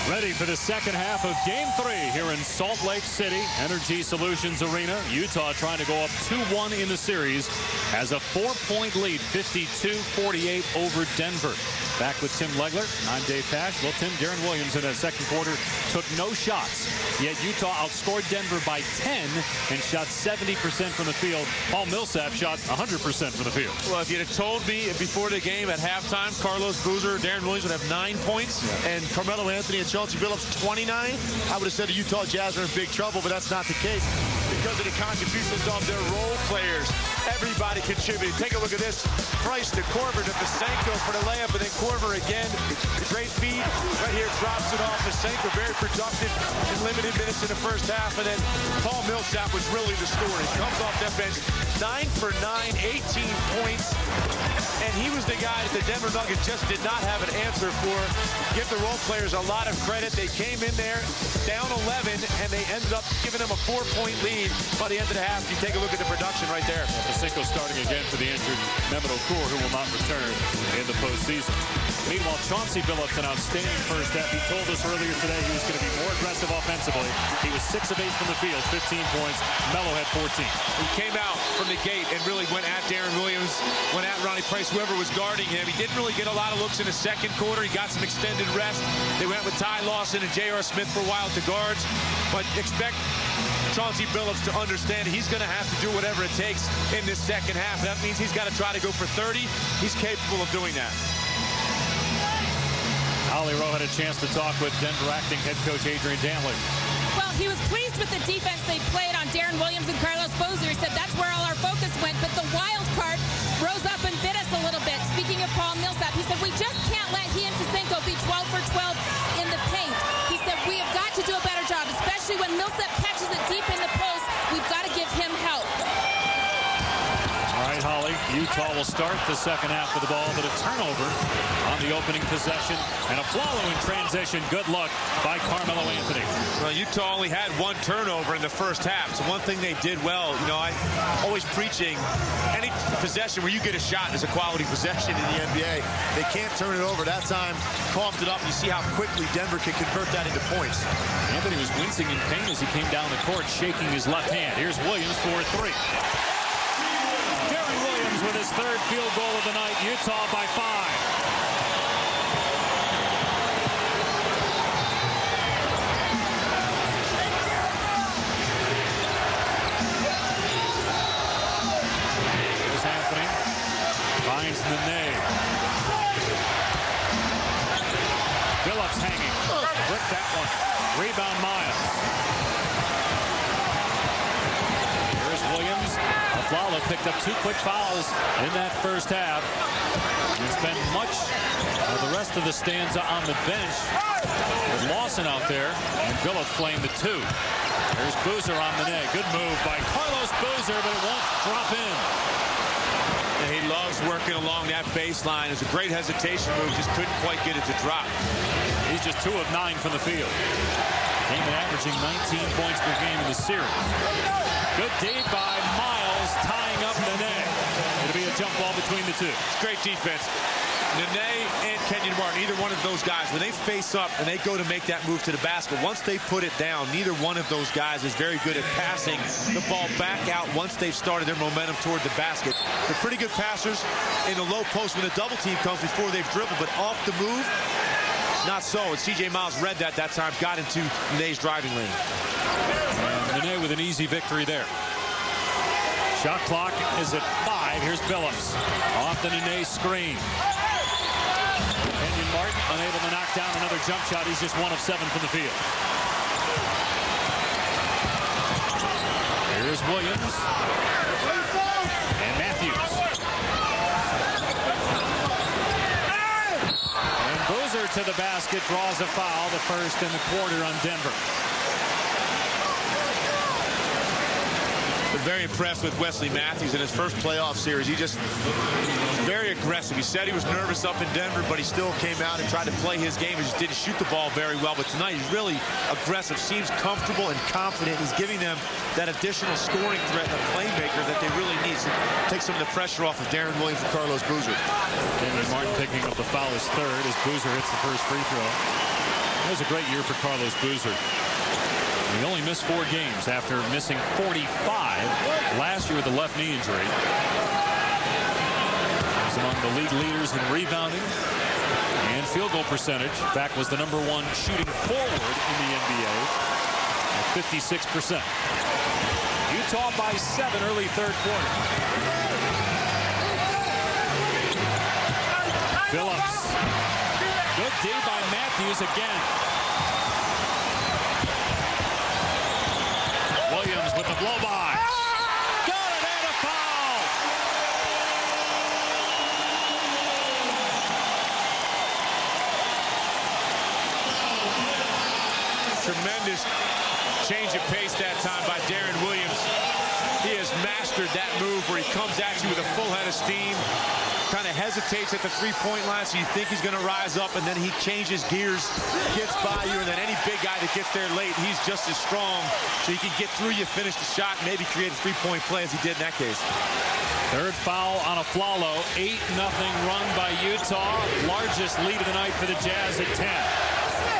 Ready for the second half of Game 3 here in Salt Lake City, Energy Solutions Arena. Utah trying to go up 2-1 in the series, has a 4-point lead, 52-48 over Denver. Back with Tim Legler. I'm Dave Pash. Well, Tim, Darren Williams in the second quarter took no shots, yet Utah outscored Denver by 10 and shot 70% from the field. Paul Millsap shot 100% from the field. Well, if you'd have told me before the game at halftime, Carlos Boozer, Darren Williams would have 9 points, and Carmelo Anthony and Chauncey Billups 29, I would have said the Utah Jazz are in big trouble, but that's not the case because of the contributions of their role players. Everybody contributed. Take a look at this. Price to Korver to Pasenko for the layup, and then Korver again. The great feed right here, drops it off. Pasenko very productive in limited minutes in the first half, and then Paul Millsap was really the story. Comes off that bench, 9 for 9, 18 points, and he was the guy that the Denver Nuggets just did not have an answer for. Give the role players a lot of credit. They came in there down 11, and they ended up giving them a 4-point lead by the end of the half. You take a look at the production right there. Pasenko starting again for the injured Mehmet Okur, who will not return in the postseason. Meanwhile, Chauncey Billups, an outstanding first half. He told us earlier today he was going to be more aggressive offensively. He was 6 of 8 from the field, 15 points. Melo had 14. He came out from the gate and really went at Darren Williams, went at Ronnie Price, whoever was guarding him. He didn't really get a lot of looks in the second quarter. He got some extended rest. They went with Ty Lawson and J.R. Smith for a while at the guards. But expect Chauncey Billups to understand he's going to have to do whatever it takes in this second half. That means he's got to try to go for 30. He's capable of doing that. Holly Rowe had a chance to talk with Denver acting head coach Adrian Dantley. Well, he was pleased with the defense they played on Darren Williams and Carlos Boozer. He said that's where all our focus went, but the wild card rose up and bit us a little bit. Speaking of Paul Millsap, he said we just can't let he and Pasenko be 12 for 12 in the paint. He said we have got to do a better job, especially when Millsap catches it deep in the post. We've got to give him help. All right, Holly, Utah will start the second half with the ball, but a turnover on the opening possession and a following transition. Good luck by Carmelo Anthony. Well, Utah only had 1 turnover in the first half. So one thing they did well, you know, I always preaching any possession where you get a shot is a quality possession in the NBA. They can't turn it over. That time, coughed it up. You see how quickly Denver can convert that into points. Anthony was wincing in pain as he came down the court, shaking his left hand. Here's Williams for 3. Darren Williams with his 3rd field goal of the night. Utah by 5. Finds Nene. Billups hanging. With that one. Rebound Miles. Here's Williams. Aflalo picked up 2 quick fouls in that first half. And spent much of the rest of the stanza on the bench with Lawson out there. And Billups playing the 2. There's Boozer on Nene. Good move by Carlos Boozer, but it won't drop in. He loves working along that baseline. It's a great hesitation move. Just couldn't quite get it to drop. He's just 2 of 9 from the field. Came in averaging 19 points per game in the series. Good dig by Miles, tying up Nene. It'll be a jump ball between the 2. It's great defense. Nene and Kenyon Martin, either one of those guys, when they face up and they go to make that move to the basket, once they put it down, neither one of those guys is very good at passing the ball back out once they've started their momentum toward the basket. They're pretty good passers in the low post when a double team comes before they've dribbled, but off the move, not so. And C.J. Miles read that time, got into Nene's driving lane. And Nene with an easy victory there. Shot clock is at 5. Here's Billups off the Nene screen. Kenyon Martin unable to knock down another jump shot. He's just 1 of 7 from the field. Here's Williams. And Matthews. And Boozer to the basket, draws a foul, the first in the quarter on Denver. Very impressed with Wesley Matthews in his first playoff series. He just very aggressive. He said he was nervous up in Denver, but he still came out and tried to play his game. He just didn't shoot the ball very well. But tonight he's really aggressive, seems comfortable and confident. He's giving them that additional scoring threat and a playmaker that they really need to take some of the pressure off of Darren Williams and Carlos Boozer. Kenyon Martin picking up the foul, his 3rd, as Boozer hits the first free throw. It was a great year for Carlos Boozer. He only missed 4 games after missing 45 last year with a left knee injury. He's among the league leaders in rebounding and field goal percentage. In fact, was the #1 shooting forward in the NBA at 56%. Utah by 7 early third quarter. Phillips. Good D by Matthews again. Williams with the blow by. Got it and a foul. Tremendous change of pace that time by Darren Williams. He has mastered that move where he comes at you with a full head of steam. Kind of hesitates at the three-point line, so you think he's going to rise up, and then he changes gears, gets by you, and then any big guy that gets there late, he's just as strong, so he can get through you, finish the shot, maybe create a three-point play as he did in that case. Third foul on Aflalo. 8-0 run by Utah. Largest lead of the night for the Jazz at 10.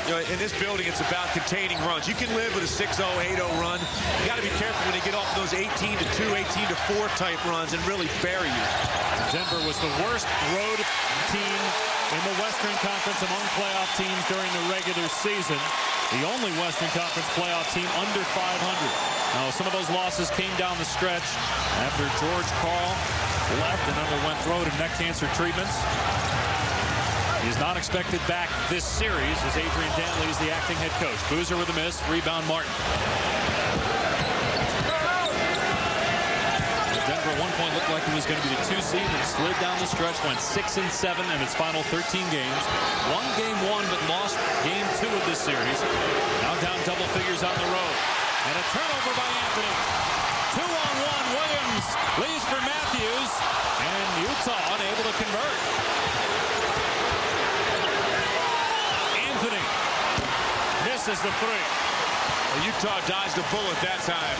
You know, in this building, it's about containing runs. You can live with a 6-0, 8-0 run. You got to be careful when you get off those 18-2, 18-4 type runs and really bury you. Denver was the worst road team in the Western Conference among playoff teams during the regular season. The only Western Conference playoff team under 500. Now, some of those losses came down the stretch after George Karl left and underwent throat and neck cancer treatments. He's not expected back this series as Adrian Dantley is the acting head coach. Boozer with a miss. Rebound Martin. Denver at one point looked like he was going to be the 2 seed and slid down the stretch, went 6-7 in its final 13 games. Won game 1 but lost game 2 of this series. Now down double figures on the road. And a turnover by Anthony. 2-on-1. Williams leads for Matthews. And Utah unable to convert. Anthony misses the 3. Well, Utah dodged the bullet that time,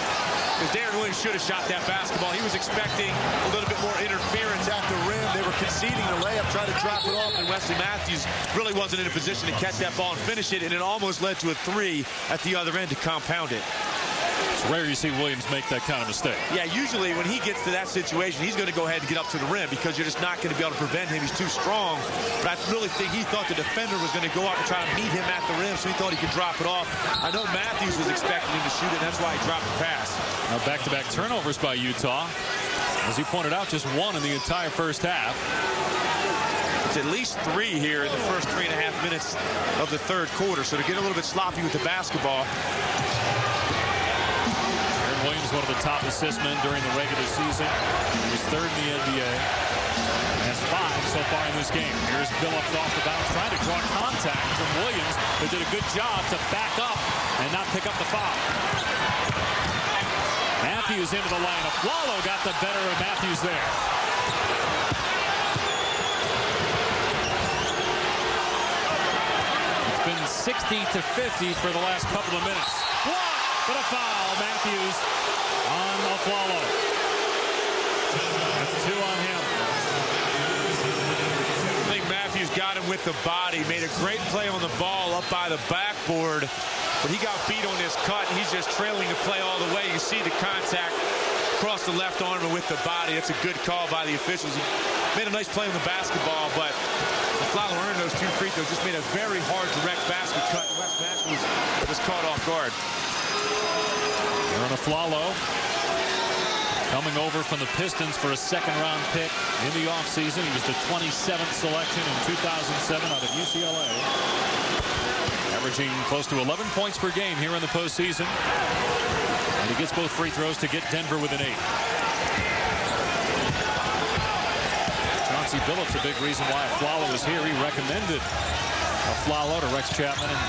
because Darren Williams should have shot that basketball. He was expecting a little bit more interference at the rim. They were conceding the layup, trying to drop it off, and Wesley Matthews really wasn't in a position to catch that ball and finish it, and it almost led to a 3 at the other end to compound it. It's rare you see Williams make that kind of mistake. Yeah, usually when he gets to that situation, he's going to go ahead and get up to the rim because you're just not going to be able to prevent him. He's too strong. But I really think he thought the defender was going to go up and try to meet him at the rim, so he thought he could drop it off. I know Matthews was expecting him to shoot it, and that's why he dropped the pass. Now back-to-back turnovers by Utah. As you pointed out, just 1 in the entire first half. It's at least 3 here in the first 3.5 minutes of the third quarter. So to get a little bit sloppy with the basketball. Williams, one of the top assist men during the regular season. He was 3rd in the NBA. Has 5 so far in this game. Here's Phillips off the bounce, trying to draw contact from Williams, who did a good job to back up and not pick up the foul. Matthews into the lane. Aflalo got the better of Matthews there. It's been 60-50 for the last couple of minutes. Blocked, but a foul. Matthews on Aflalo. That's 2 on him. I think Matthews got him with the body. Made a great play on the ball up by the backboard. But he got beat on this cut, and he's just trailing the play all the way. You see the contact across the left arm and with the body. That's a good call by the officials. He made a nice play on the basketball, but Aflalo earned those 2 free throws. Just made a very hard direct basket cut. Wes Matthews was caught off guard. Aaron Aflalo coming over from the Pistons for a 2nd-round pick in the offseason. He was the 27th selection in 2007 out of UCLA. Averaging close to 11 points per game here in the postseason. And he gets both free throws to get Denver with an 8. Chauncey Billups, a big reason why Aflalo was here. He recommended Aflalo to Rex Chapman and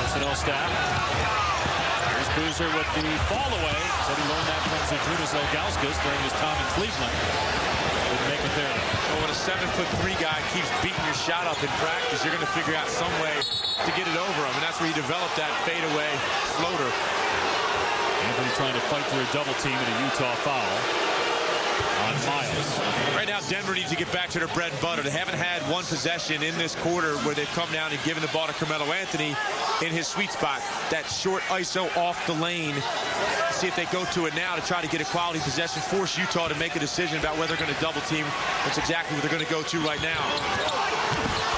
personnel staff. Boozer with the fall away. Said he learned that from Zydrunas Ilgauskas during his time in Cleveland. Didn't make it there. Well, when a 7'3" guy keeps beating your shot up in practice, you're going to figure out some way to get it over him, and that's where you develop that fadeaway floater. Anthony trying to fight through a double team and a Utah foul. on Miles. Right now, Denver needs to get back to their bread and butter. They haven't had one possession in this quarter where they've come down and given the ball to Carmelo Anthony in his sweet spot. That short ISO off the lane. See if they go to it now to try to get a quality possession, force Utah to make a decision about whether they're going to double team. That's exactly what they're going to go to right now.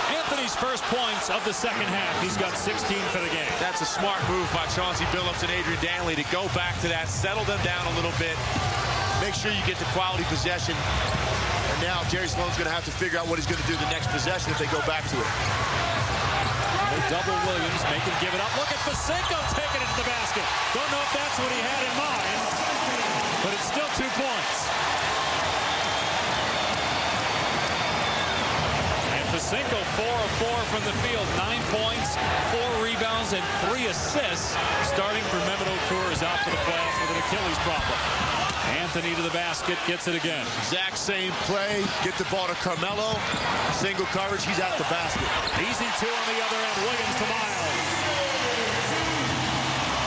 Anthony's first points of the second half. He's got 16 for the game. That's a smart move by Chauncey Billups and Adrian Dantley to go back to that, settle them down a little bit, make sure you get the quality possession. And now Jerry Sloan's going to have to figure out what he's going to do the next possession if they go back to it. They double Williams, make him give it up. Look at Fasenko taking it to the basket. Don't know if that's what he had in mind, but it's still 2 points. And Fasenko 4 of 4 from the field, 9 points, 4 rebounds, and 3 assists. Starting for Mehmet Okur is out for the playoffs with an Achilles problem. Anthony to the basket, gets it again. Exact same play. Get the ball to Carmelo. Single coverage, he's out the basket. Easy two on the other end. Williams to Miles.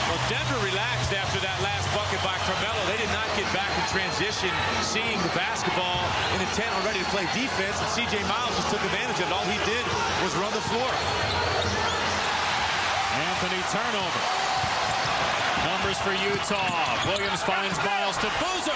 Well, Denver relaxed after that last bucket by Carmelo. They did not get back in transition, seeing the basketball in intent on ready to play defense, and C.J. Miles just took advantage of it. All he did was run the floor. Anthony turnover. Numbers for Utah. Williams finds Miles to Boozer.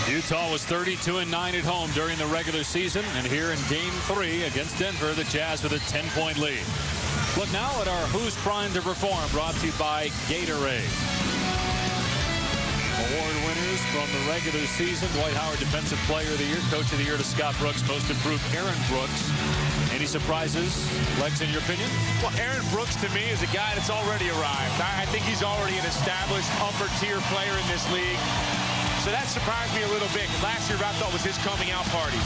Utah was 32-9 at home during the regular season, and here in Game 3 against Denver, the Jazz with a 10-point lead. Look now at our Who's Primed to Perform, brought to you by Gatorade. Award winners from the regular season: Dwight Howard, Defensive Player of the Year; Coach of the Year to Scott Brooks; Most Improved, Aaron Brooks. Any surprises, Lex, in your opinion? Well, Aaron Brooks, to me, is a guy that's already arrived. I think he's already an established upper-tier player in this league. So that surprised me a little bit. Last year, I thought was his coming out party.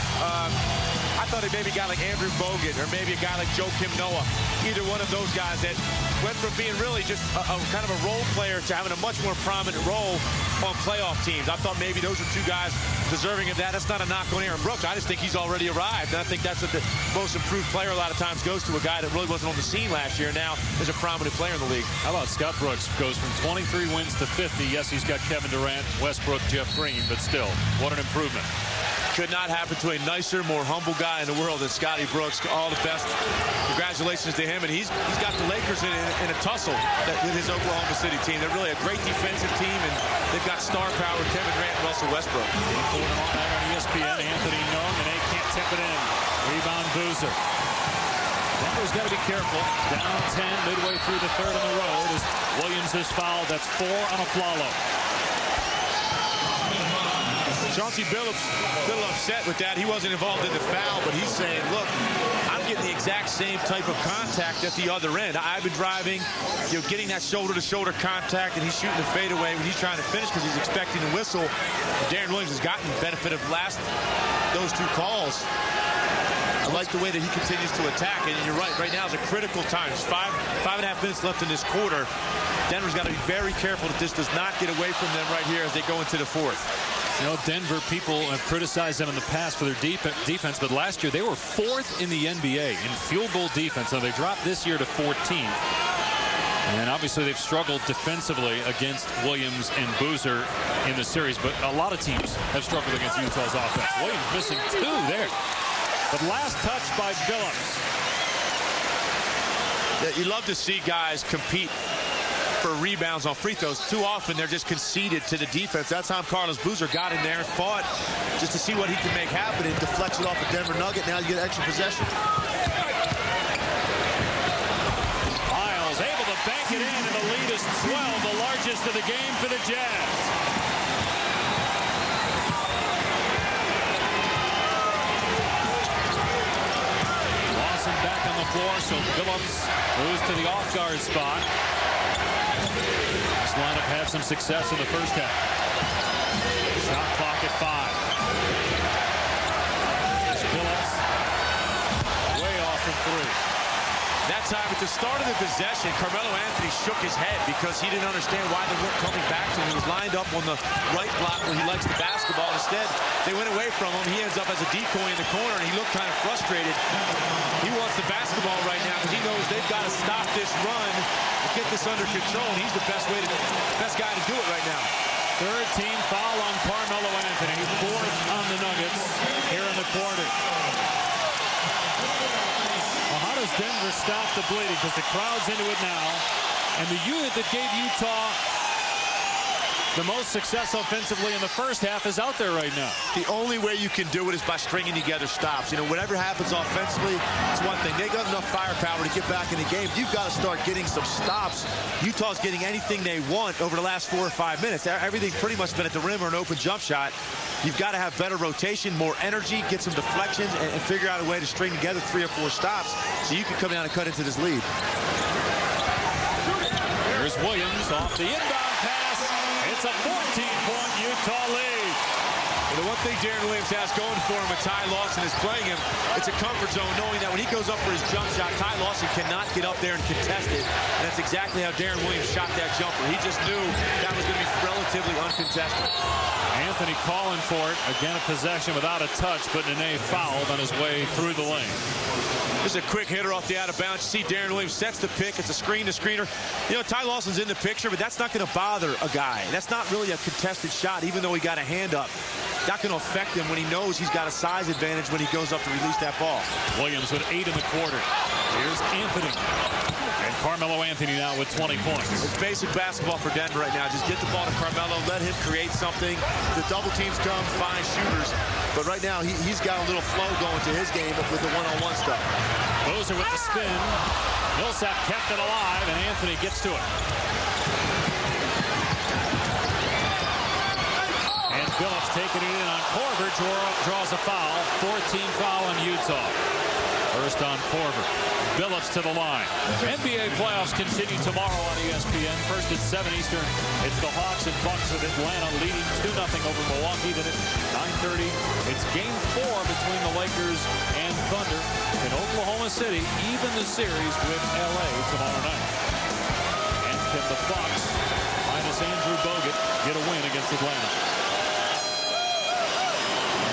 I thought it maybe a guy like Andrew Bogut or maybe a guy like Joakim Noah. Either one of those guys that went from being really just a kind of a role player to having a much more prominent role on playoff teams. I thought maybe those are two guys deserving of that. That's not a knock on Aaron Brooks. I just think he's already arrived. And I think that's what the most improved player a lot of times goes to, a guy that really wasn't on the scene last year. Now is a prominent player in the league. How about Scott Brooks? Goes from 23 wins to 50. Yes, he's got Kevin Durant, Westbrook, Jeff Green, but still, what an improvement. Could not happen to a nicer, more humble guy in the world than Scotty Brooks. All the best. Congratulations to him. And he's got the Lakers in a tussle with his Oklahoma City team. They're really a great defensive team, and they've got star power with Kevin Durant and Russell Westbrook. Pulling on that on ESPN, Anthony Nung, and they can't tip it in. Rebound Boozer. Denver's got to be careful. Down 10 midway through the third on the road as Williams is fouled. That's 4 on Aflalo. Chauncey Billups a little upset with that. He wasn't involved in the foul, but he's saying, look, I'm getting the exact same type of contact at the other end. I've been driving, getting that shoulder-to-shoulder contact, and he's shooting the fadeaway when he's trying to finish because he's expecting a whistle. Darren Williams has gotten the benefit of those two calls. I like the way that he continues to attack, and you're right. Right now is a critical time. There's 5.5 minutes left in this quarter. Denver's got to be very careful that this does not get away from them right here as they go into the fourth. You know, Denver, people have criticized them in the past for their defense, but last year they were 4th in the NBA in field goal defense. Now they dropped this year to 14th. And obviously they've struggled defensively against Williams and Boozer in the series, but a lot of teams have struggled against Utah's offense. Williams missing 2 there. But last touch by Billups. Yeah, you love to see guys compete for rebounds on free throws. Too often they're just conceded to the defense. That time Carlos Boozer got in there and fought just to see what he can make happen and deflects it off a Denver Nugget. Now you get extra possession. Miles able to bank it in, and the lead is 12, the largest of the game for the Jazz. Lawson back on the floor, so Billups moves to the off-guard spot. This lineup had some success in the first half. Shot clock at 5. Billups. Way off from three. That time at the start of the possession, Carmelo Anthony shook his head because he didn't understand why they weren't coming back to him. He was lined up on the right block where he likes the basketball. Instead, they went away from him. He ends up as a decoy in the corner, and he looked kind of frustrated. He wants the basketball right now because he knows they've got to stop this run and get this under control, and he's the best guy to do it right now. Third team foul on Carmelo Anthony. Fourth on the Nuggets here in the quarter. How does Denver stop the bleeding? Because the crowd's into it now. And the unit that gave Utah the most success offensively in the first half is out there right now. The only way you can do it is by stringing together stops. You know, whatever happens offensively, it's one thing. They got enough firepower to get back in the game. You've got to start getting some stops. Utah's getting anything they want over the last 4 or 5 minutes. Everything pretty much been at the rim or an open jump shot. You've got to have better rotation, more energy, get some deflections, and figure out a way to string together 3 or 4 stops so you can come down and cut into this lead. Here's Williams off the inbound pass. It's a 14-point Utah lead. And the one thing Darren Williams has going for him when Ty Lawson is playing him, it's a comfort zone knowing that when he goes up for his jump shot, Ty Lawson cannot get up there and contest it. And that's exactly how Darren Williams shot that jumper. He just knew that was going to be relatively uncontested. Anthony calling for it. Again, a possession without a touch, but Nene fouled on his way through the lane. This is a quick hitter off the out of bounds. You see Darren Williams sets the pick. It's a screen to screener. You know, Ty Lawson's in the picture, but that's not going to bother a guy. That's not really a contested shot, even though he got a hand up. Not going to affect him when he knows he's got a size advantage when he goes up to release that ball. Williams with 8 in the quarter. Here's Anthony. And Carmelo Anthony now with 20 points. It's basic basketball for Denver right now. Just get the ball to Carmelo, let him create something. The double teams come, find shooters. But right now, he's got a little flow going to his game with the one-on-one stuff. Boozer with the spin. Millsap kept it alive, and Anthony gets to it. And Billups taking it in on Korver, draws a foul. 14 foul on Utah. First on Korver. Billups to the line. NBA playoffs continue tomorrow on ESPN. First at 7 Eastern. It's the Hawks and Bucks of Atlanta leading 2-0 over Milwaukee. Then at 9:30, it's Game 4 between the Lakers and Thunder in Oklahoma City. Even the series with LA tomorrow night. And can the Bucks, minus Andrew Bogut, get a win against Atlanta?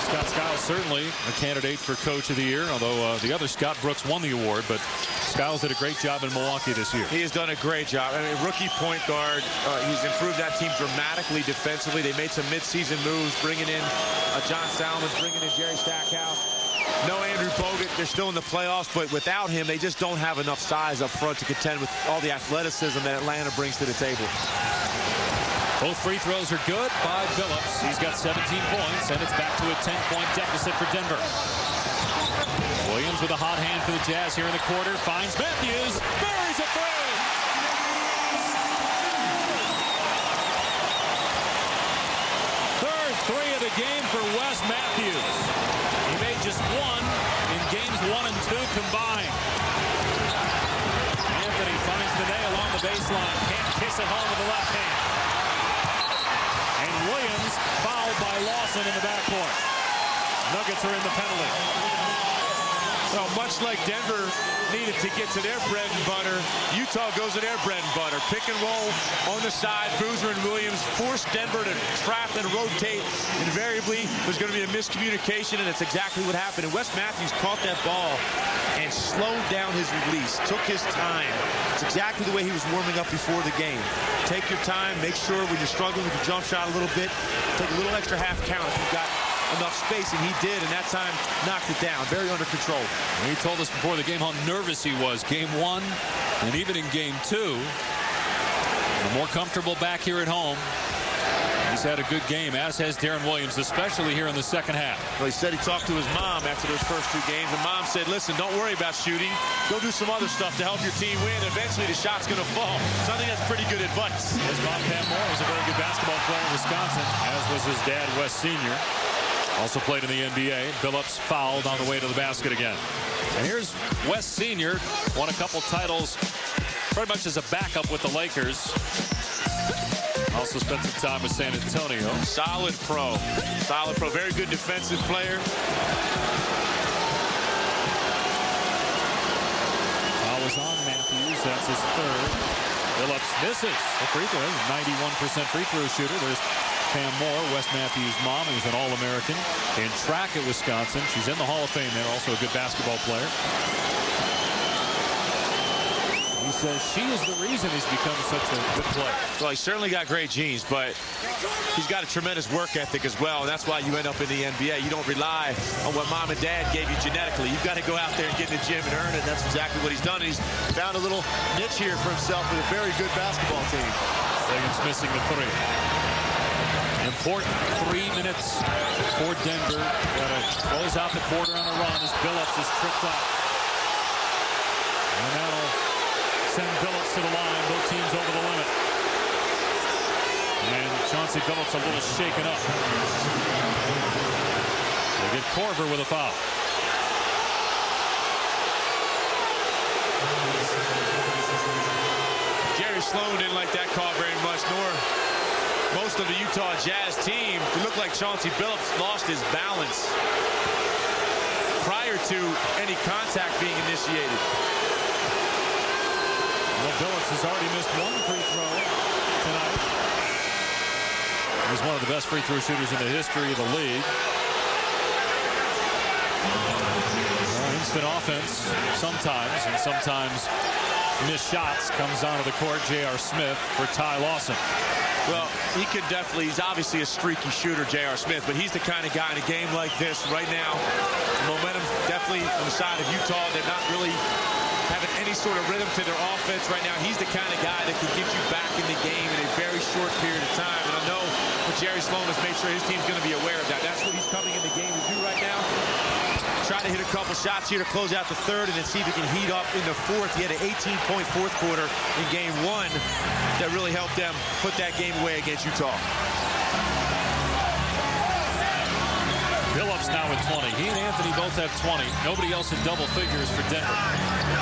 Scott Skiles certainly a candidate for Coach of the Year, although the other Scott Brooks won the award, but Skiles did a great job in Milwaukee this year. He has done a great job. I mean, rookie point guard. He's improved that team dramatically defensively. They made some midseason moves, bringing in John Salmons, bringing in Jerry Stackhouse. No Andrew Bogut. They're still in the playoffs, but without him, they just don't have enough size up front to contend with all the athleticism that Atlanta brings to the table. Both free throws are good by Billups. He's got 17 points, and it's back to a 10-point deficit for Denver. Williams with a hot hand for the Jazz here in the quarter. Finds Matthews. Buries a three. Third three of the game for Wes Matthews. He made just one in games 1 and 2 combined. Anthony finds Nene along the baseline. Can't kiss it home with the left hand. Williams fouled by Lawson in the backcourt. Nuggets are in the penalty. So much like Denver needed to get to their bread and butter, Utah goes to their bread and butter. Pick and roll on the side. Boozer and Williams forced Denver to trap and rotate. Invariably, there's going to be a miscommunication, and it's exactly what happened. And Wes Matthews caught that ball and slowed down his release, took his time. It's exactly the way he was warming up before the game. Take your time. Make sure when you're struggling with your jump shot a little bit, take a little extra half count if you've got enough space, and he did, and that time knocked it down. Very under control. He told us before the game how nervous he was. Game 1 and even in Game 2. We're more comfortable back here at home. He's had a good game, as has Darren Williams, especially here in the second half. Well, he said he talked to his mom after those first 2 games, and mom said, listen, don't worry about shooting. Go do some other stuff to help your team win. Eventually, the shot's going to fall. So I think that's pretty good advice. His mom, Pam Moore, was a very good basketball player in Wisconsin, as was his dad, Wes Sr. Also played in the NBA. Billups fouled on the way to the basket again. And here's Wes Sr. Won a couple titles pretty much as a backup with the Lakers. Also spent some time with San Antonio. Solid pro. Solid pro. Very good defensive player. Foul was on Matthews. That's his third. Phillips misses the free throw. 91% free throw shooter. There's Pam Moore, Wes Matthews' mom, who's an All-American in track at Wisconsin. She's in the Hall of Fame there. Also a good basketball player. He says she is the reason he's become such a good player. Well, he's certainly got great genes, but he's got a tremendous work ethic as well. And that's why you end up in the NBA. You don't rely on what mom and dad gave you genetically. You've got to go out there and get in the gym and earn it. And that's exactly what he's done. He's found a little niche here for himself with a very good basketball team. Wiggins missing the three. Important 3 minutes for Denver. Got to close out the quarter on a run as Billups is tripped up. And that'll send Billups to the line. Both teams over the limit. And Chauncey Billups a little shaken up. They get Korver with a foul. Jerry Sloan didn't like that call very much, nor most of the Utah Jazz team. It looked like Chauncey Billups lost his balance prior to any contact being initiated. Well, Billups has already missed one free throw tonight. He's one of the best free throw shooters in the history of the league. Instant offense sometimes, and sometimes missed shots. Comes onto the court, J.R. Smith for Ty Lawson. Well, he could definitely, he's obviously a streaky shooter, J.R. Smith, but he's the kind of guy in a game like this right now. Momentum definitely on the side of Utah. They're not really having any sort of rhythm to their offense right now. He's the kind of guy that can get you back in the game in a very short period of time. And I know what Jerry Sloan has made sure his team's going to be aware of that. That's what he's coming in the game to do right now. Try to hit a couple shots here to close out the third and then see if he can heat up in the fourth. He had an 18-point fourth quarter in game one that really helped them put that game away against Utah. Billups now at 20. He and Anthony both have 20. Nobody else in double figures for Denver.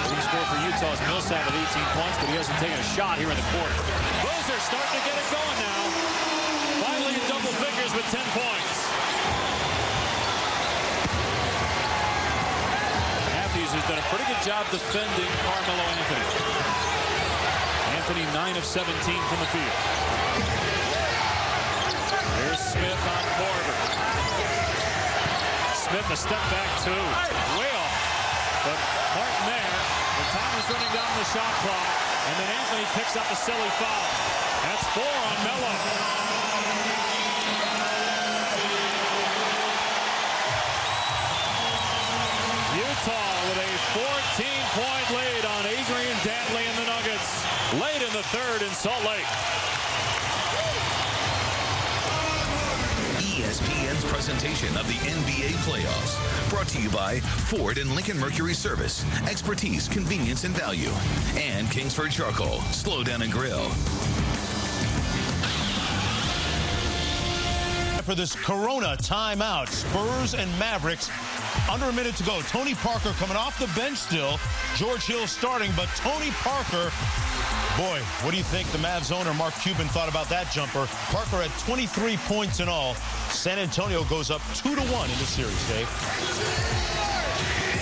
Leading score for Utah's Millsap at 18 points, but he hasn't taken a shot here in the quarter. Boozer starting to get it going now. Finally in double figures with 10 points. Matthews has done a pretty good job defending Carmelo Anthony. Anthony 9 of 17 from the field. Here's Smith on Korver. Smith a step back two. Way off. But Martin there. The time is running down the shot clock. And then Anthony picks up a silly foul. That's 4 on Melo. Utah with a 14-point lead on Adrian Dantley and the Nuggets. Late in the third in Salt Lake. ESPN's presentation of the NBA playoffs. Brought to you by Ford and Lincoln Mercury Service. Expertise, convenience, and value. And Kingsford Charcoal. Slow down and grill. For this Corona timeout, Spurs and Mavericks. Under a minute to go. Tony Parker coming off the bench still. George Hill starting, but Tony Parker, boy, what do you think the Mavs owner Mark Cuban thought about that jumper? Parker had 23 points in all. San Antonio goes up 2-1 in the series, Dave.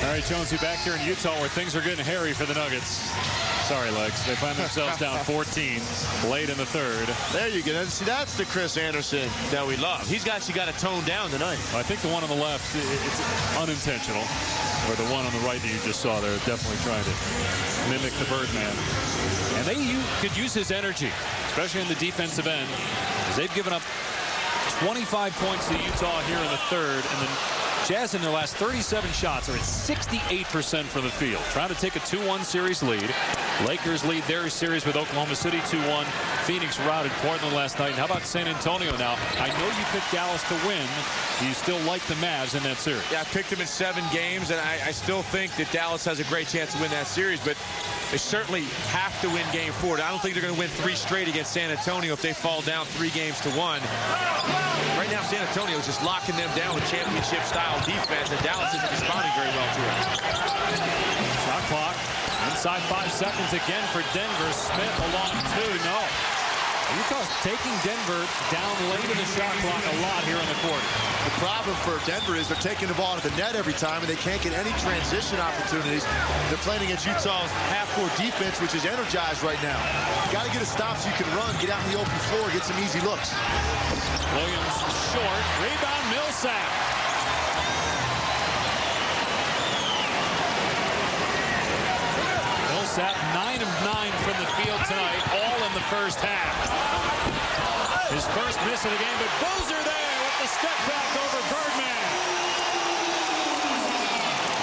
All right, Jonesy, back here in Utah where things are getting hairy for the Nuggets. Sorry, Lex. They find themselves down 14 late in the third. There you go. See, that's the Chris Anderson that we love. He's actually got to tone down tonight. Well, I think the one on the left, it's unintentional. Or the one on the right that you just saw there, definitely trying to mimic the Birdman. And they could use his energy, especially in the defensive end, because they've given up 25 points to Utah here in the third, and the Jazz in their last 37 shots are at 68% from the field. Trying to take a 2-1 series lead. Lakers lead their series with Oklahoma City 2-1. Phoenix routed Portland last night. And how about San Antonio now? I know you picked Dallas to win. Do you still like the Mavs in that series? Yeah, I picked them in 7 games, and I still think that Dallas has a great chance to win that series, but they certainly have to win game 4. I don't think they're going to win 3 straight against San Antonio if they fall down 3-1. Right now, San Antonio is just locking them down with championship-style defense, and Dallas isn't responding very well to it. Shot clock inside 5 seconds again for Denver. Smith along 2. No. Utah's taking Denver down late in the shot clock a lot here in the quarter. The problem for Denver is they're taking the ball to the net every time, and they can't get any transition opportunities. They're playing against Utah's half-court defense, which is energized right now. Got to get a stop so you can run, get out in the open floor, get some easy looks. Williams short. Rebound, Millsap. Millsap 9 of 9 from the field tonight, all in the first half. His first miss of the game, but Boozer there with the step back over Birdman.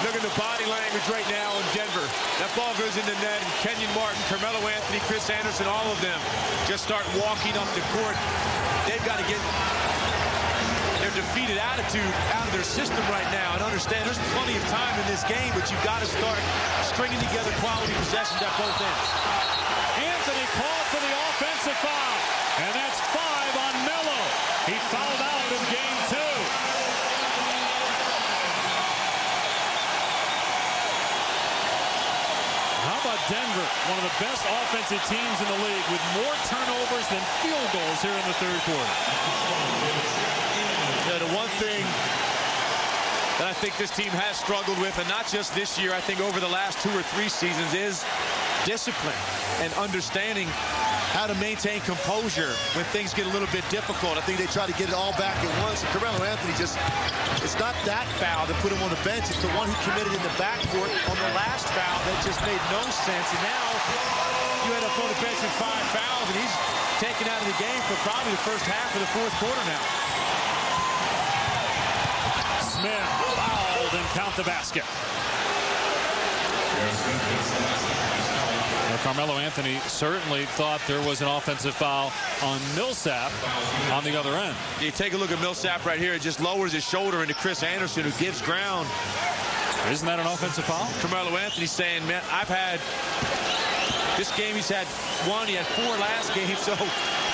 Look at the body language right now in Denver. That ball goes in the net, and Kenyon Martin, Carmelo Anthony, Chris Anderson, all of them just start walking up the court. They've got to get their defeated attitude out of their system right now and understand there's plenty of time in this game, but you've got to start stringing together quality possessions at both ends. Anthony called for the offensive foul, and that's 5 on Melo. He fouled out in game 2. How about Denver, one of the best offensive teams in the league, with more turnovers than field goals here in the third quarter. Yeah, the one thing that I think this team has struggled with, and not just this year, I think over the last 2 or 3 seasons, is discipline and understanding how to maintain composure when things get a little bit difficult. I think they try to get it all back at once. And Carmelo Anthony just, it's not that foul that put him on the bench. It's the one he committed in the backcourt on the last foul that just made no sense. And now you end up on the bench with 5 fouls, and he's taken out of the game for probably the first half of the fourth quarter now. Smith fouled and count the basket. Well, Carmelo Anthony certainly thought there was an offensive foul on Millsap on the other end. You take a look at Millsap right here. It just lowers his shoulder into Chris Anderson, who gives ground. Isn't that an offensive foul? Carmelo Anthony saying, man, I've had this game, he's had 1, he had 4 last game, so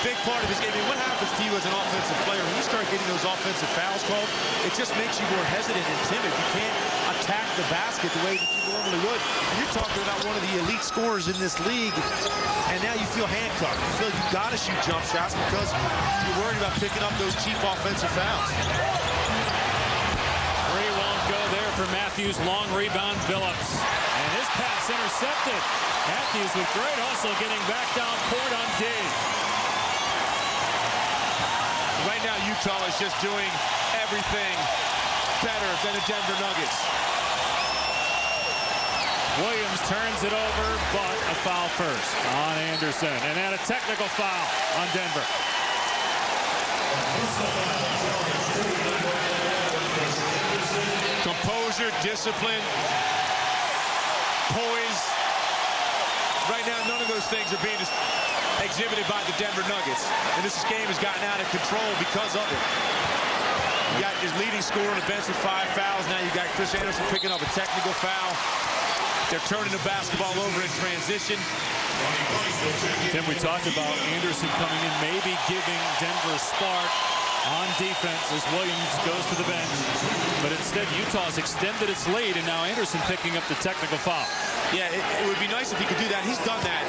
big part of his game. I mean, what happens to you as an offensive player when you start getting those offensive fouls called? It just makes you more hesitant and timid. You can't attack the basket the way that you normally would. And you're talking about one of the elite scorers in this league, and now you feel handcuffed. You feel you've got to shoot jump shots because you're worried about picking up those cheap offensive fouls. Three won't go there for Matthews. Long rebound, Billups. And his pass intercepted. Matthews with great hustle getting back down court on D. Right now, Utah is just doing everything better than the Denver Nuggets. Williams turns it over, but a foul first on Anderson. And then a technical foul on Denver. Composure, discipline, poise. Right now, none of those things are being exhibited by the Denver Nuggets. And this game has gotten out of control because of it. You got his leading scorer on the bench with 5 fouls. Now you got Chris Anderson picking up a technical foul. They're turning the basketball over in transition. Tim, we talked about Anderson coming in, maybe giving Denver a spark on defense as Williams goes to the bench. But instead, Utah's extended its lead, and now Anderson picking up the technical foul. Yeah, it would be nice if he could do that. He's done that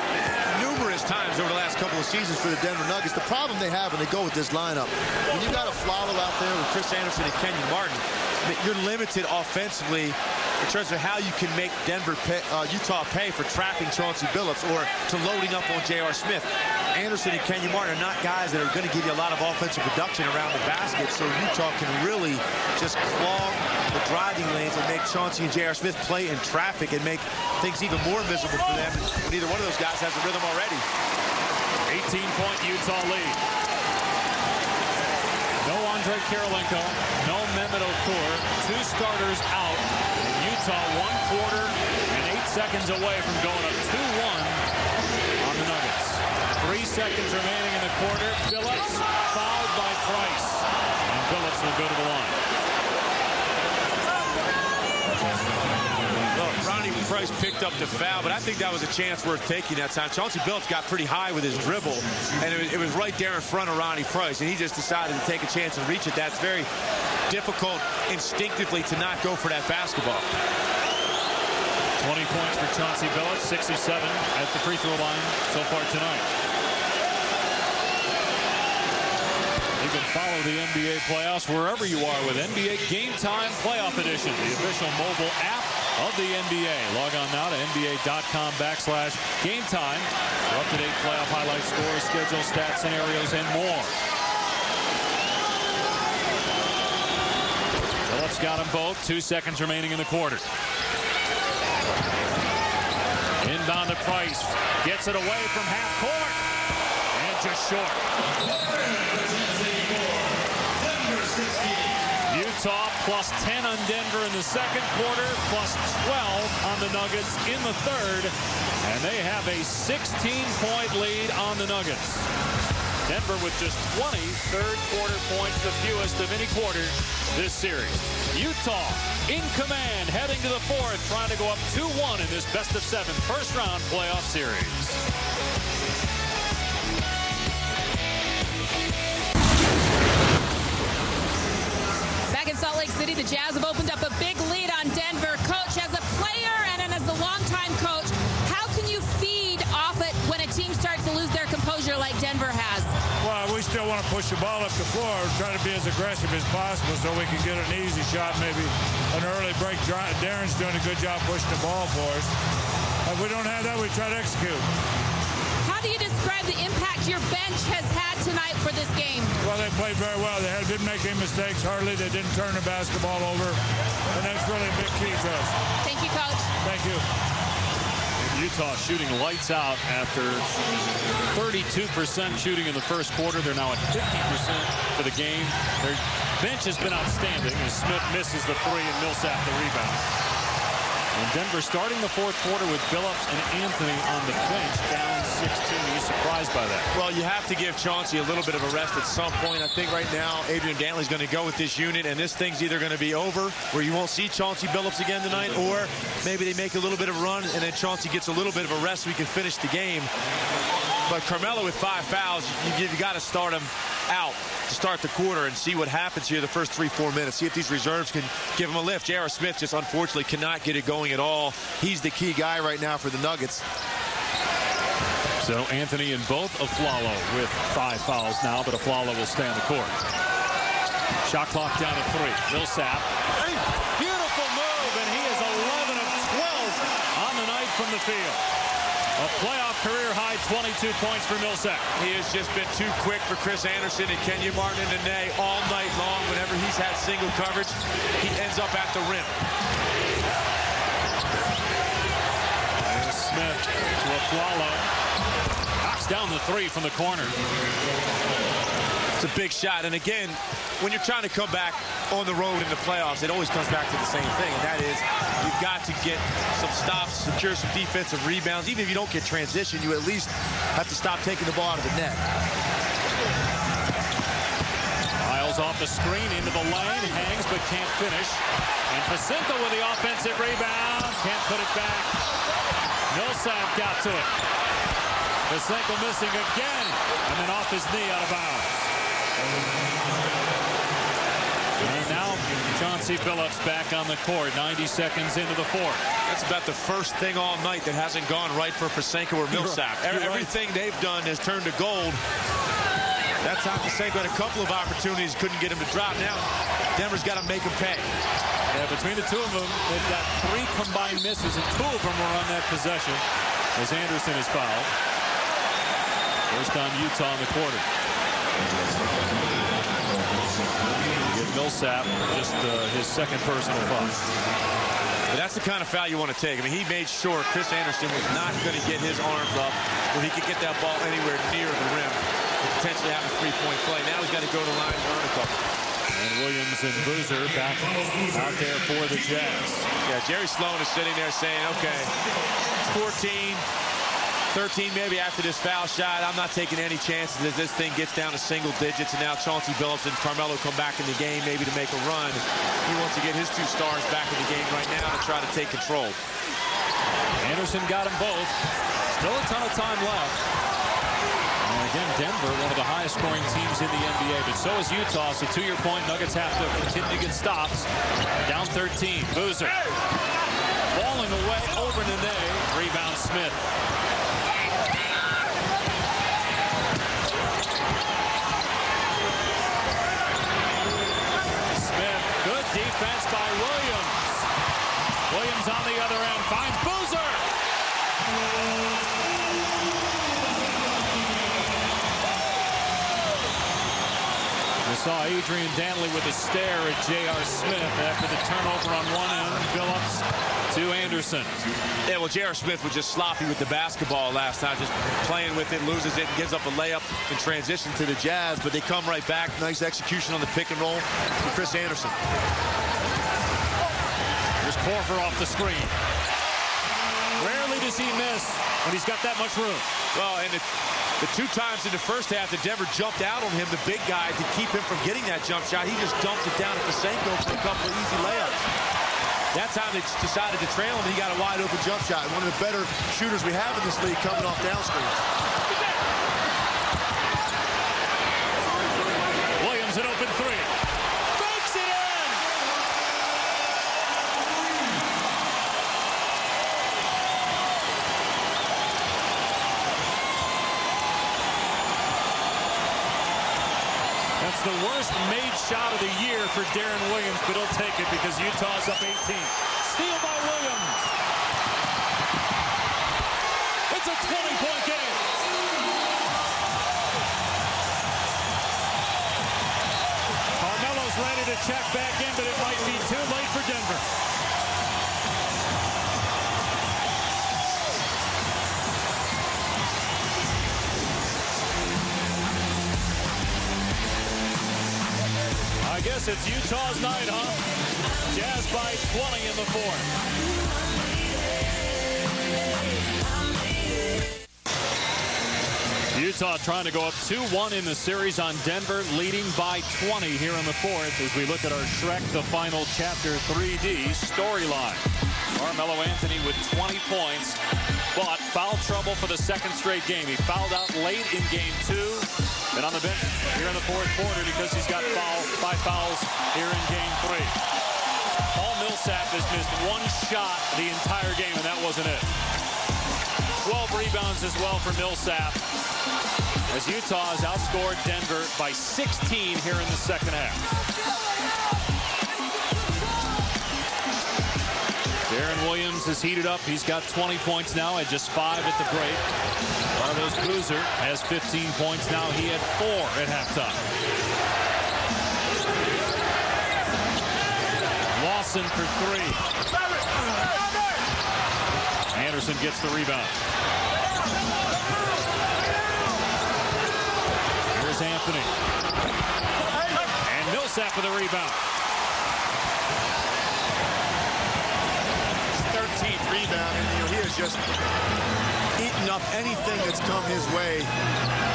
numerous times over the last couple of seasons for the Denver Nuggets. The problem they have when they go with this lineup, when you got a Flalo out there with Chris Anderson and Kenyon Martin, you're limited offensively in terms of how you can make Utah pay for trapping Chauncey Billups or to loading up on J.R. Smith. Anderson and Kenyon Martin are not guys that are going to give you a lot of offensive production around the basket, so Utah can really just clog the driving lanes and make Chauncey and J.R. Smith play in traffic and make things even more miserable for them when either one of those guys has a rhythm already. 18-point Utah lead. No Andre Karolinko, no Mehmet Okur, 2 starters out. Utah 1 quarter and 8 seconds away from going up 2-1 on the Nuggets. 3 seconds remaining in the quarter. Billups fouled by Price. And Billups will go to the line. Well, Ronnie Price picked up the foul, but I think that was a chance worth taking that time. Chauncey Billups got pretty high with his dribble, and it was right there in front of Ronnie Price, and he just decided to take a chance and reach it. That's very difficult instinctively to not go for that basketball. 20 points for Chauncey Billups, 6 of 7 at the free throw line so far tonight. You can follow the NBA playoffs wherever you are with NBA Game Time Playoff Edition, the official mobile app of the NBA. Log on now to NBA.com/Game Time for up-to-date playoff highlights, scores, schedule, stats, scenarios, and more. Phillips got them both. 2 seconds remaining in the quarter. Inbound to Price. Gets it away from half court. And just short. Utah plus 10 on Denver in the second quarter, plus 12 on the Nuggets in the third. And they have a 16-point lead on the Nuggets. Denver with just 20 third-quarter points, the fewest of any quarter this series. Utah in command, heading to the fourth, trying to go up 2-1 in this best-of-7 first-round playoff series. Back in Salt Lake City, the Jazz have opened up a big lead on Denver. Coach, as a player and as a longtime coach, how can you feed off it when a team starts to lose their composure like Denver has? Well, we still want to push the ball up the floor, try to be as aggressive as possible so we can get an easy shot, maybe an early break. Darren's doing a good job pushing the ball for us. If we don't have that, we try to execute. How do you describe the impact your bench has had tonight for this game? Well, they played very well. They didn't make any mistakes, hardly. They didn't turn the basketball over, and that's really a big key to us. Thank you, Coach. Thank you. Utah shooting lights out after 32% shooting in the first quarter. They're now at 50% for the game. Their bench has been outstanding as Smith misses the three and Millsap the rebound. And Denver starting the fourth quarter with Billups and Anthony on the bench, down 16. Are you surprised by that? Well, you have to give Chauncey a little bit of a rest at some point. I think right now Adrian Dantley's going to go with this unit, and this thing's either going to be over where you won't see Chauncey Billups again tonight, or maybe they make a little bit of a run and then Chauncey gets a little bit of a rest so we can finish the game. But Carmelo with 5 fouls, you've got to start him out to start the quarter and see what happens here the first 3-4 minutes. See if these reserves can give him a lift. J.R. Smith just unfortunately cannot get it going at all. He's the key guy right now for the Nuggets. So Anthony and both Aflalo with 5 fouls now, but Aflalo will stay on the court. Shot clock down to 3. Millsap. Beautiful move, and he is 11 of 12 on the night from the field. A playoff career-high 22 points for Millsap. He has just been too quick for Chris Anderson and Kenyon Martin and Nene all night long. Whenever he's had single coverage, he ends up at the rim. There's Smith to Aflalo. Knocks down the 3 from the corner. It's a big shot. And again, when you're trying to come back on the road in the playoffs, it always comes back to the same thing, and that is you've got to get some stops, secure some defensive rebounds. Even if you don't get transition, you at least have to stop taking the ball out of the net. Miles off the screen into the lane, hangs but can't finish. And Pacinko with the offensive rebound, can't put it back. Millsap got to it. Pacinko missing again, and then off his knee out of bounds. And now Chauncey Billups back on the court, 90 seconds into the fourth. That's about the first thing all night that hasn't gone right for Pacinko or Millsap. Everything they've done has turned to gold. That time Pacinko had a couple of opportunities, couldn't get him to drop. Now Denver's got to make him pay. Yeah, between the two of them, they've got 3 combined misses, and 2 of them were on that possession as Anderson is fouled. First time Utah in the quarter. Give Millsap just his second personal foul. But that's the kind of foul you want to take. I mean, he made sure Chris Anderson was not going to get his arms up where he could get that ball anywhere near the rim and potentially have a 3-point play. Now he's got to go to the line and earn a couple. And Williams and Boozer back out there for the Jazz. Yeah, Jerry Sloan is sitting there saying, okay, 14, 13 maybe after this foul shot. I'm not taking any chances as this thing gets down to single digits, and now Chauncey Billups and Carmelo come back in the game maybe to make a run. He wants to get his 2 stars back in the game right now to try to take control. Anderson got them both. Still a ton of time left. And again, Denver, one of the highest scoring teams in the NBA, but so is Utah. So to your point, Nuggets have to continue to get stops. Down 13, Boozer. Falling away over Nene. Rebound Smith. saw Adrian Danley with a stare at J.R. Smith after the turnover on one end. Phillips to Anderson. Yeah, well, J.R. Smith was just sloppy with the basketball last time, just playing with it, loses it, and gives up a layup in transition to the Jazz, but they come right back. Nice execution on the pick and roll for Chris Anderson. Here's Korver off the screen. Rarely does he miss when he's got that much room. Well, and the 2 times in the first half that Denver jumped out on him, the big guy, to keep him from getting that jump shot, he just dumped it down at Pasenko for a couple of easy layups. That time they decided to trail him, and he got a wide open jump shot. One of the better shooters we have in this league coming off down screens. Williams an open 3. Makes it in! That's the worst made shot of the year for Darren Williams, but he'll take it because Utah's up 18. Steal by Williams. It's a 20-point game. Carmelo's ready to check back in, but it might be too late for Denver. I guess it's Utah's night, huh? Jazz by 20 in the 4th. Utah trying to go up 2-1 in the series on Denver, leading by 20 here in the 4th as we look at our Shrek the Final Chapter 3D storyline. Carmelo Anthony with 20 points, but foul trouble for the 2nd straight game. He fouled out late in game 2. Been on the bench here in the 4th quarter because he's got 5 fouls here in game 3. Paul Millsap has missed 1 shot the entire game, and that wasn't it. 12 rebounds as well for Millsap as Utah has outscored Denver by 16 here in the 2nd half. Darren Williams is heated up. He's got 20 points now at just 5 at the break. Carlos Boozer has 15 points now. He had 4 at halftime. Lawson for 3. Anderson gets the rebound. Here's Anthony. And Millsap for the rebound. 13th rebound, and he has just eaten up anything that's come his way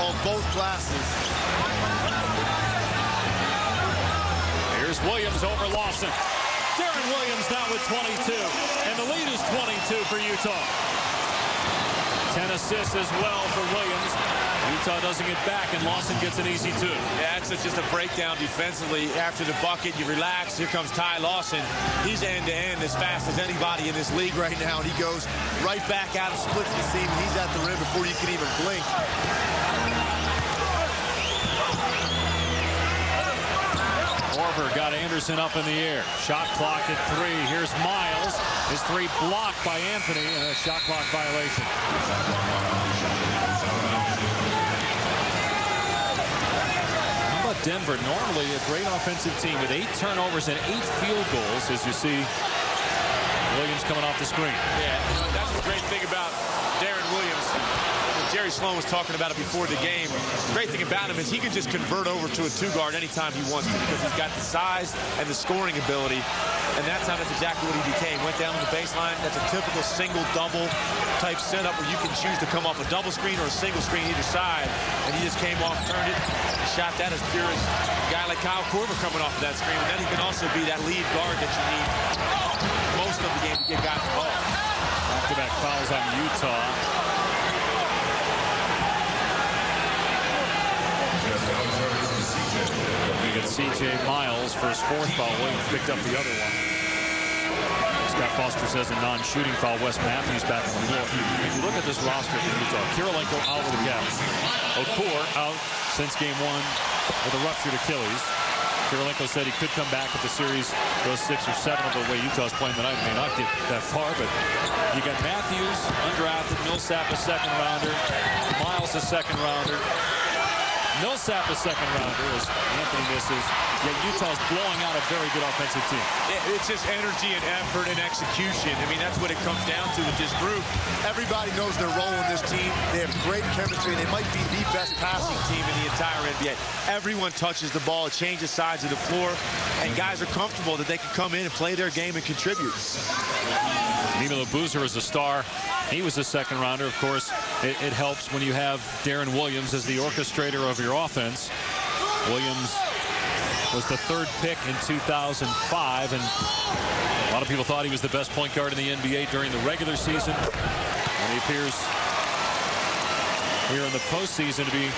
on both glasses. Here's Williams over Lawson. Darren Williams now with 22, and the lead is 22 for Utah. 10 assists as well for Williams. Utah doesn't get back, and Lawson gets an easy 2. Yeah, it's just a breakdown defensively. After the bucket, you relax. Here comes Ty Lawson. He's end-to-end as fast as anybody in this league right now, and he goes right back out and splits the seam, and he's at the rim before you can even blink. Korver got Anderson up in the air. Shot clock at 3. Here's Miles. His 3 blocked by Anthony, and a shot clock violation. How about Denver? Normally a great offensive team with 8 turnovers and 8 field goals, as you see Williams coming off the screen. Yeah, that's the great thing about Darren Williams. Jerry Sloan was talking about it before the game. The great thing about him is he can just convert over to a 2-guard anytime he wants to because he's got the size and the scoring ability. And that's exactly what he became. Went down to the baseline. That's a typical single-double type setup where you can choose to come off a double screen or a single screen either side. And he just came off, turned it, and shot that as pure as a guy like Kyle Korver coming off of that screen. And then he can also be that lead guard that you need most of the game to get guys involved. Back-to-back fouls on Utah. We get C.J. Miles for his 4th foul. Williams picked up the other one. Scott Foster says a non-shooting foul. Wes Matthews back on the floor. If you look at this roster for Utah, Kirilenko out with a calf. Okur out since game 1 with a ruptured Achilles. Kirilenko said he could come back if the series goes 6 or 7. The way Utah's playing tonight may not get that far, but you got Matthews, undrafted, Millsap a 2nd rounder, Miles a 2nd rounder. Millsap a second rounder as Anthony misses. Yet Utah's blowing out a very good offensive team. It's just energy and effort and execution. I mean, that's what it comes down to with this group. Everybody knows their role in this team. They have great chemistry. They might be the best passing team in the entire NBA. Everyone touches the ball. It changes sides of the floor. And guys are comfortable that they can come in and play their game and contribute. Nima Boozer is a star. He was a second rounder. Of course, it helps when you have Darren Williams as the orchestrator of your offense. Williams was the third pick in 2005, and a lot of people thought he was the best point guard in the NBA during the regular season. And he appears here in the postseason to be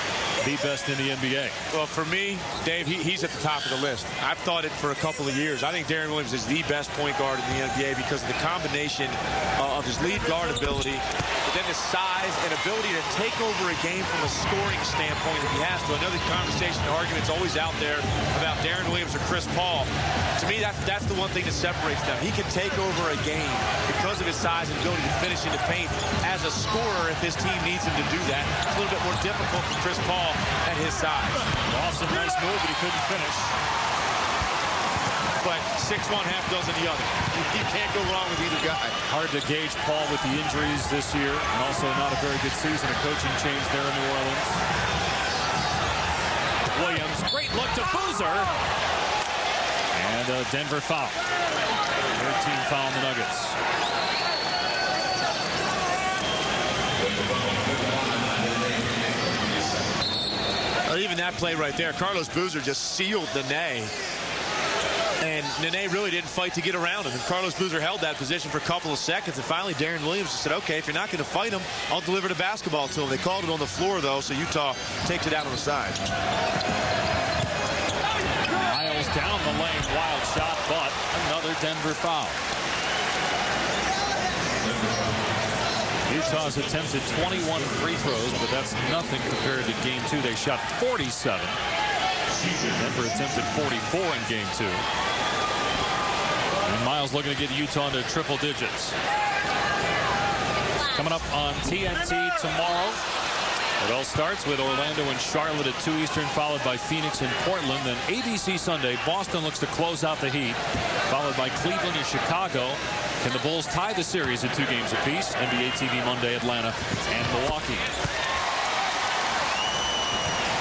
the best in the NBA. Well, for me, Dave, he's at the top of the list. I've thought it for a couple of years. I think Darren Williams is the best point guard in the NBA because of the combination of his lead guard ability, but then his size and ability to take over a game from a scoring standpoint if he has to. Another conversation, the argument's always out there about Darren Williams or Chris Paul. To me, that's the one thing that separates them. He can take over a game because of his size and ability to finish in the paint as a scorer if his team needs him to do that. It's a little bit more difficult for Chris Paul at his size. Awesome, nice move, but he couldn't finish. But 6-1, half dozen the other. You can't go wrong with either guy. Hard to gauge Paul with the injuries this year, and also not a very good season. A coaching change there in New Orleans. Williams, great look to Boozer. And a Denver foul. 13 foul on the Nuggets. Well, even that play right there, Carlos Boozer just sealed Nene. And Nene really didn't fight to get around him. And Carlos Boozer held that position for a couple of seconds. And finally, Darren Williams said, okay, if you're not going to fight him, I'll deliver the basketball to him. They called it on the floor, though, so Utah takes it out on the side. Miles down the lane, wild shot, but another Denver foul. Utah's attempted 21 free throws, but that's nothing compared to game 2. They shot 47. Denver attempted 44 in game 2. And Miles looking to get Utah into triple digits. Coming up on TNT tomorrow. It all starts with Orlando and Charlotte at 2 Eastern, followed by Phoenix and Portland. Then ABC Sunday, Boston looks to close out the Heat, followed by Cleveland and Chicago. Can the Bulls tie the series at 2 games apiece? NBA TV Monday, Atlanta and Milwaukee.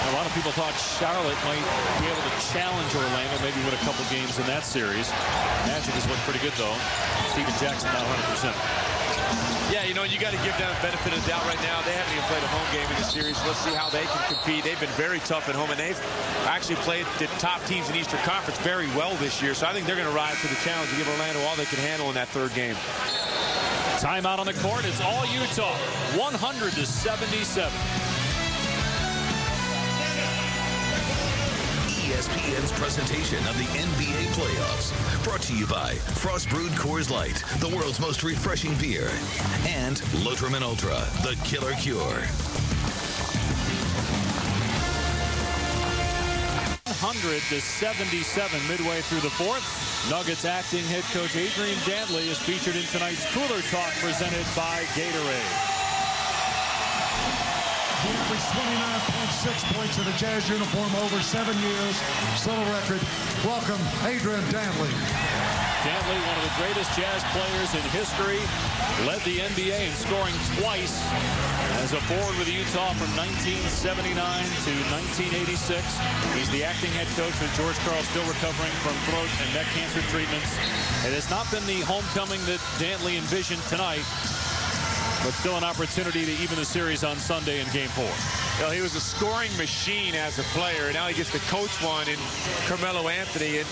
A lot of people thought Charlotte might be able to challenge Orlando, maybe win a couple games in that series. Magic has looked pretty good, though. Steven Jackson not 100%. Yeah, you know, you got to give them the benefit of the doubt right now. They haven't even played a home game in the series. Let's see how they can compete. They've been very tough at home, and they've actually played the top teams in Eastern Conference very well this year. So I think they're going to rise to the challenge and give Orlando all they can handle in that third game. Timeout on the court. It's all Utah. 100-77. ESPN's presentation of the NBA playoffs. Brought to you by Frost Brewed Coors Light, the world's most refreshing beer. And Lotrimin Ultra, the killer cure. 100-77 midway through the 4th. Nuggets acting head coach Adrian Dantley is featured in tonight's Cooler Talk presented by Gatorade. He averaged 29.6 points in a Jazz uniform over 7 years. Still a record. Welcome, Adrian Dantley. Dantley, one of the greatest Jazz players in history, led the NBA in scoring twice as a forward with Utah from 1979 to 1986. He's the acting head coach with George Karl, still recovering from throat and neck cancer treatments. It has not been the homecoming that Dantley envisioned tonight, but still an opportunity to even the series on Sunday in Game 4. Well, he was a scoring machine as a player, and now he gets to coach one in Carmelo Anthony. And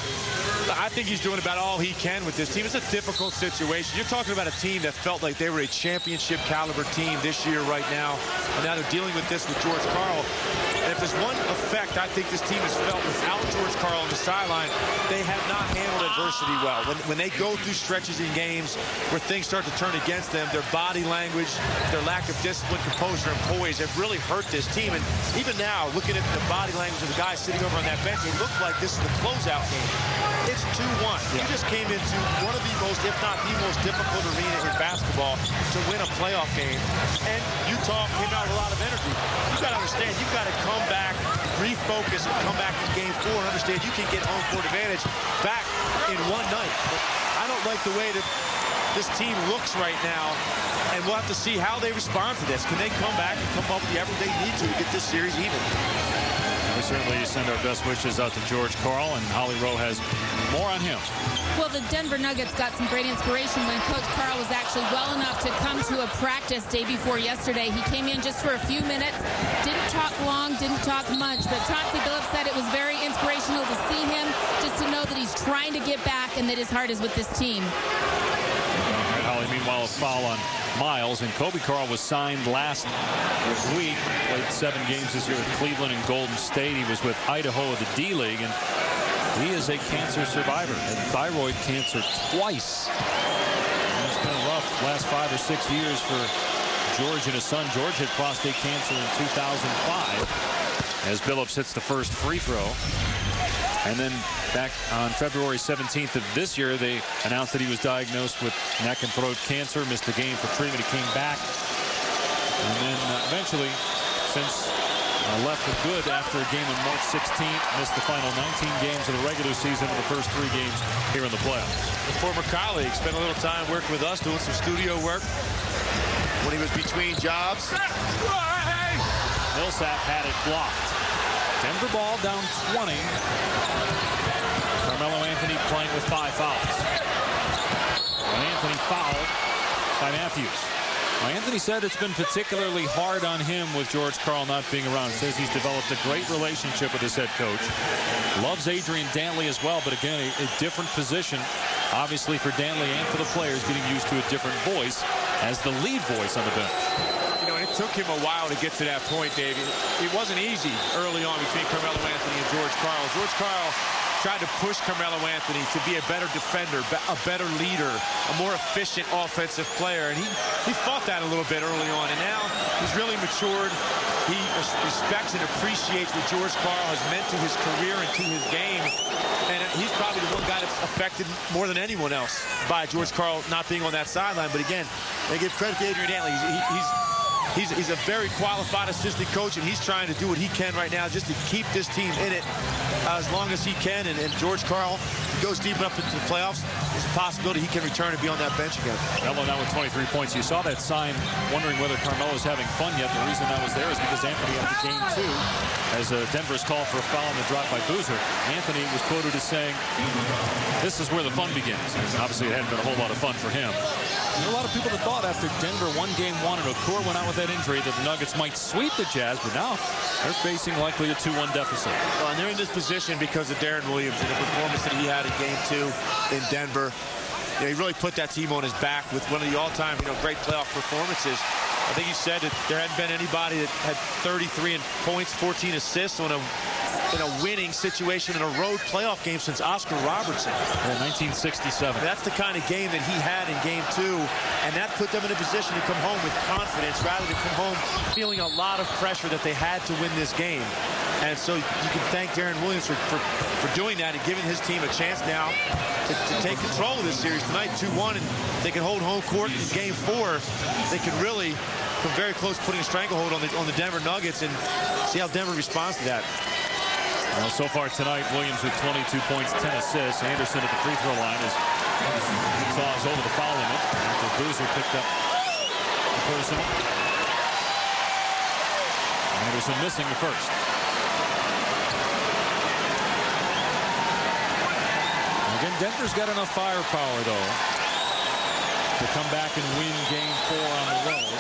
I think he's doing about all he can with this team. It's a difficult situation. You're talking about a team that felt like they were a championship caliber team this year right now, and now they're dealing with this with George Karl. And if there's one effect I think this team has felt without George Karl on the sideline, they have not handled adversity well. When they go through stretches in games where things start to turn against them, their body language, their lack of discipline, composure, and poise have really hurt this team. And even now, looking at the body language of the guys sitting over on that bench, it looked like this is the closeout game. It's 2-1. You just came into one of the most, if not the most difficult arena in basketball to win a playoff game. And Utah came out with a lot of energy. You've got to understand, you've got to come back refocus and come back in game 4 and understand you can get home court advantage back in one night. But I don't like the way that this team looks right now, and we'll have to see how they respond to this. Can they come back and come up with the effort they need to get this series even? We certainly send our best wishes out to George Karl, and Holly Rowe has more on him. Well, the Denver Nuggets got some great inspiration when Coach Karl was actually well enough to come to a practice day before yesterday. He came in just for a few minutes, didn't talk long, didn't talk much, but Chauncey Billups said it was very inspirational to see him, just to know that he's trying to get back and that his heart is with this team. Holly, meanwhile, a foul on Miles, and Kobe Karl was signed last week, played 7 games this year with Cleveland and Golden State. He was with Idaho of the D-League, and he is a cancer survivor, had thyroid cancer twice. And it's been a rough last 5 or 6 years for George and his son. George had prostate cancer in 2005 as Billups hits the first free throw. And then back on February 17th of this year, they announced that he was diagnosed with neck and throat cancer, missed the game for treatment. He came back. And then eventually, since left for good after a game on March 16th, missed the final 19 games of the regular season and the first 3 games here in the playoffs. The former colleague spent a little time working with us, doing some studio work when he was between jobs. Millsap had it blocked. Denver ball down 20. Carmelo Anthony playing with 5 fouls. And Anthony fouled by Matthews. Now, Anthony said it's been particularly hard on him with George Karl not being around. He says he's developed a great relationship with his head coach. Loves Adrian Dantley as well, but again, a different position, obviously, for Dantley and for the players, getting used to a different voice as the lead voice on the bench. You know, it took him a while to get to that point, Dave. It wasn't easy early on between Carmelo Anthony and George Karl. George Karl tried to push Carmelo Anthony to be a better defender, a better leader, a more efficient offensive player. And he fought that a little bit early on. And now he's really matured. He respects and appreciates what George Karl has meant to his career and to his game. And he's probably the one guy that's affected more than anyone else by George Karl not being on that sideline. But again, they give credit to Adrian Dantley. He's a very qualified assistant coach, and he's trying to do what he can right now just to keep this team in it as long as he can. And George Karl goes deep enough into the playoffs, there's a possibility he can return and be on that bench again. Carmelo now with 23 points. You saw that sign wondering whether Carmelo's having fun yet. The reason that was there is because Anthony after game 2, as Denver's called for a foul on the drop by Boozer, Anthony was quoted as saying, "This is where the fun begins." And obviously it hadn't been a whole lot of fun for him. There were a lot of people that thought after Denver won game 1 and Okur went out with that injury that the Nuggets might sweep the Jazz, but now they're facing likely a 2-1 deficit. Well, and they're in this position because of Darren Williams and the performance that he had in game 2 in Denver. You know, he really put that team on his back with one of the all-time, great playoff performances. I think he said that there hadn't been anybody that had 33 points, 14 assists in a winning situation in a road playoff game since Oscar Robertson. In 1967. That's the kind of game that he had in game 2, and that put them in a position to come home with confidence rather than come home feeling a lot of pressure that they had to win this game. And so you can thank Darren Williams for doing that and giving his team a chance now to take control of this series tonight, 2-1, and they can hold home court in game 4. They can really come very close putting a stranglehold on the Denver Nuggets and see how Denver responds to that. Well, so far tonight, Williams with 22 points, 10 assists. Anderson at the free throw line as Utah is over the foul limit after Boozer picked up the personal. Anderson missing the first. Again, Denver's got enough firepower, though, to come back and win game 4 on the road.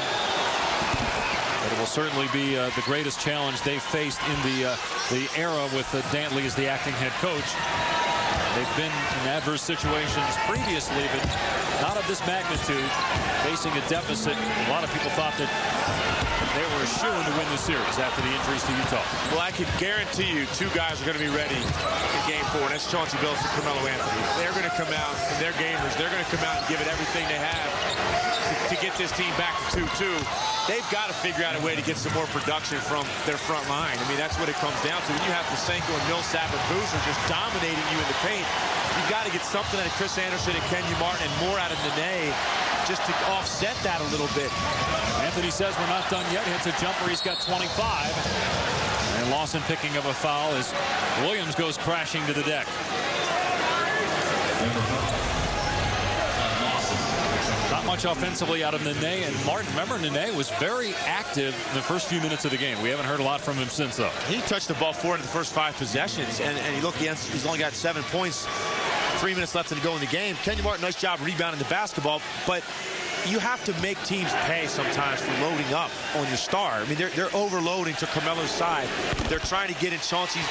But it will certainly be the greatest challenge they've faced in the era with Dantley as the acting head coach. They've been in adverse situations previously, but not of this magnitude, facing a deficit. A lot of people thought that they were a shoo-in to win the series after the injuries to Utah. Well, I can guarantee you 2 guys are going to be ready in game 4, and that's Chauncey Billups and Carmelo Anthony. They're going to come out, and they're gamers. They're going to come out and give it everything they have to get this team back to 2-2. They've got to figure out a way to get some more production from their front line. I mean, that's what it comes down to. When you have Posenko and Millsap and Boozer just dominating you in the paint, you've got to get something out of Chris Anderson and Kenyon Martin and more out of Nene just to offset that a little bit. Anthony says we're not done yet. Hits a jumper. He's got 25. And Lawson picking up a foul as Williams goes crashing to the deck. Not much offensively out of Nene, and Martin, remember, Nene was very active in the first few minutes of the game. We haven't heard a lot from him since, though. He touched the ball 4 in the first 5 possessions, and you look, he's only got 7 points, 3 minutes left to go in the game. Kenyon Martin, nice job rebounding the basketball, but you have to make teams pay sometimes for loading up on your star. I mean, they're overloading to Carmelo's side. They're trying to get in Chauncey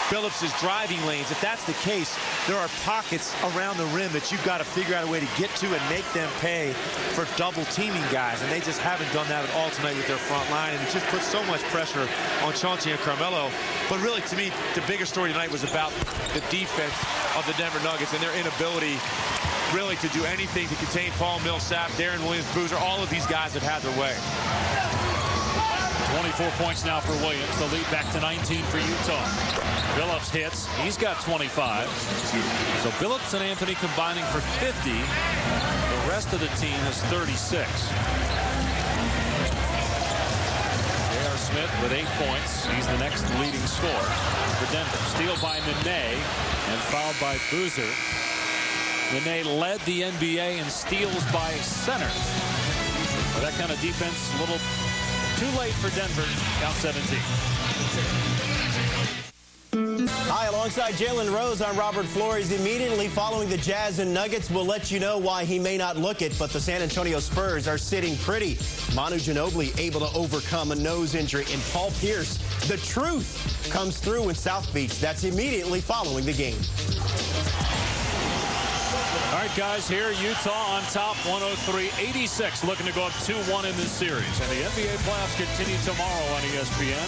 Billups' driving lanes. If that's the case, there are pockets around the rim that you've got to figure out a way to get to and make them pay for double teaming guys, and they just haven't done that at all tonight with their front line, and it just puts so much pressure on Chauncey and Carmelo. But really, to me, the bigger story tonight was about the defense of the Denver Nuggets and their inability really to do anything to contain Paul Millsap, Darren Williams, Boozer. All of these guys have had their way. 24 points now for Williams. The lead back to 19 for Utah. Billups hits. He's got 25. So Billups and Anthony combining for 50. The rest of the team has 36. J.R. Smith with 8 points. He's the next leading scorer for Denver. Steal by Nene and fouled by Boozer. Nene led the NBA in steals by center. So that kind of defense, a little too late for Denver. Count 17. Hi, alongside Jalen Rose, I'm Robert Flores. Immediately following the Jazz and Nuggets, we'll let you know why he may not look it, but the San Antonio Spurs are sitting pretty. Manu Ginobili able to overcome a nose injury, and Paul Pierce, the truth, comes through in South Beach. That's immediately following the game. All right, guys, here Utah on top, 103-86, looking to go up 2-1 in this series. And the NBA playoffs continue tomorrow on ESPN.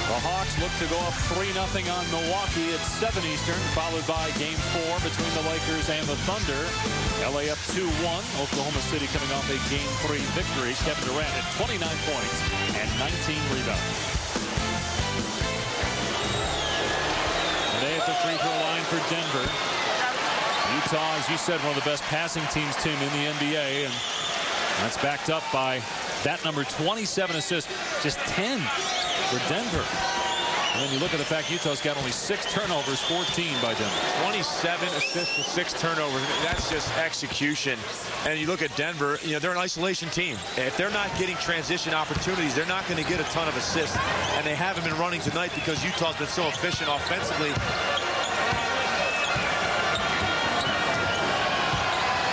The Hawks look to go up 3-0 on Milwaukee at 7 Eastern, followed by Game 4 between the Lakers and the Thunder. LA up 2-1. Oklahoma City coming off a Game 3 victory. Kevin Durant at 29 points and 19 rebounds. Today at the free throw line for Denver. Utah, as you said, one of the best passing teams in the NBA, and that's backed up by that number, 27 assists, just 10 for Denver. And then you look at the fact Utah's got only 6 turnovers, 14 by Denver. 27 assists for 6 turnovers. That's just execution. And you look at Denver, you know, they're an isolation team. If they're not getting transition opportunities, they're not going to get a ton of assists. And they haven't been running tonight because Utah's been so efficient offensively.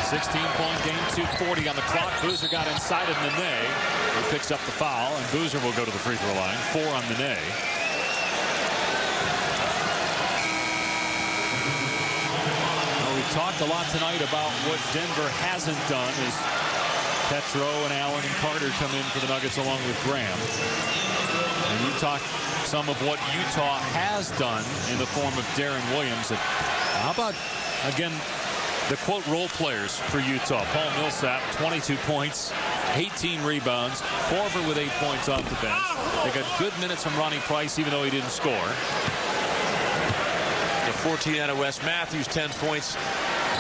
16-point game, 2:40 on the clock. Boozer got inside of Nene. He picks up the foul, and Boozer will go to the free throw line. 4 on Nene. Well, we've talked a lot tonight about what Denver hasn't done as Petro and Allen and Carter come in for the Nuggets along with Graham. And you talked some of what Utah has done in the form of Darren Williams. And how about, again, the quote role players for Utah? Paul Millsap, 22 points, 18 rebounds. Korver with 8 points off the bench. They got good minutes from Ronnie Price, even though he didn't score. The 14 out of Wes Matthews, 10 points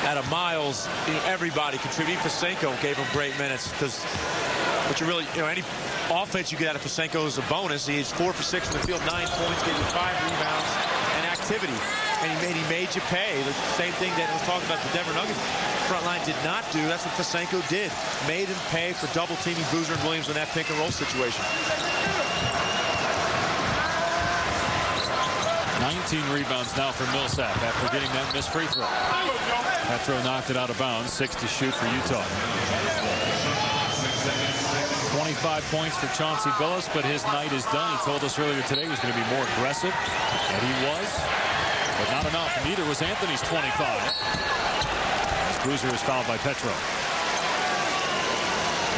out of Miles. You know, everybody contributing. Pasenko gave him great minutes because, but you really, you know, any offense you get out of Pasenko is a bonus. He's 4 for 6 from the field, 9 points, gave you 5 rebounds and activity. And he made you pay. The same thing that I was talking about the Denver Nuggets front line did not do. That's what Pasenko did. Made him pay for double teaming Boozer and Williams in that pick and roll situation. 19 rebounds now for Millsap after getting that missed free throw. Petro knocked it out of bounds. 6 to shoot for Utah. 25 points for Chauncey Billups, but his night is done. He told us earlier today he was going to be more aggressive, and he was. But not enough. Neither was Anthony's 25. Boozer is fouled by Petro.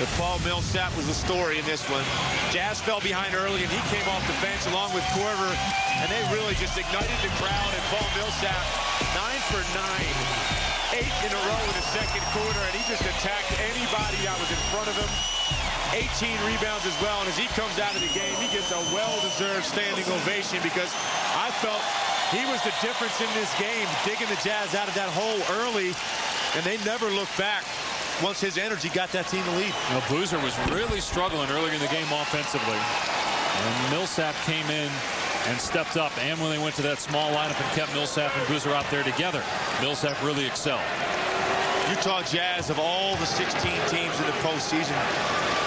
If Paul Millsap was the story in this one. Jazz fell behind early, and he came off the bench along with Korver, and they really just ignited the crowd. And Paul Millsap, 9 for 9, 8 in a row in the second quarter, and he just attacked anybody that was in front of him. 18 rebounds as well, and as he comes out of the game, he gets a well-deserved standing ovation because I felt he was the difference in this game, digging the Jazz out of that hole early, and they never looked back once his energy got that team to lead. Well, Boozer was really struggling earlier in the game offensively. And Millsap came in and stepped up. And when they went to that small lineup and kept Millsap and Boozer out there together, Millsap really excelled. Utah Jazz, of all the 16 teams in the postseason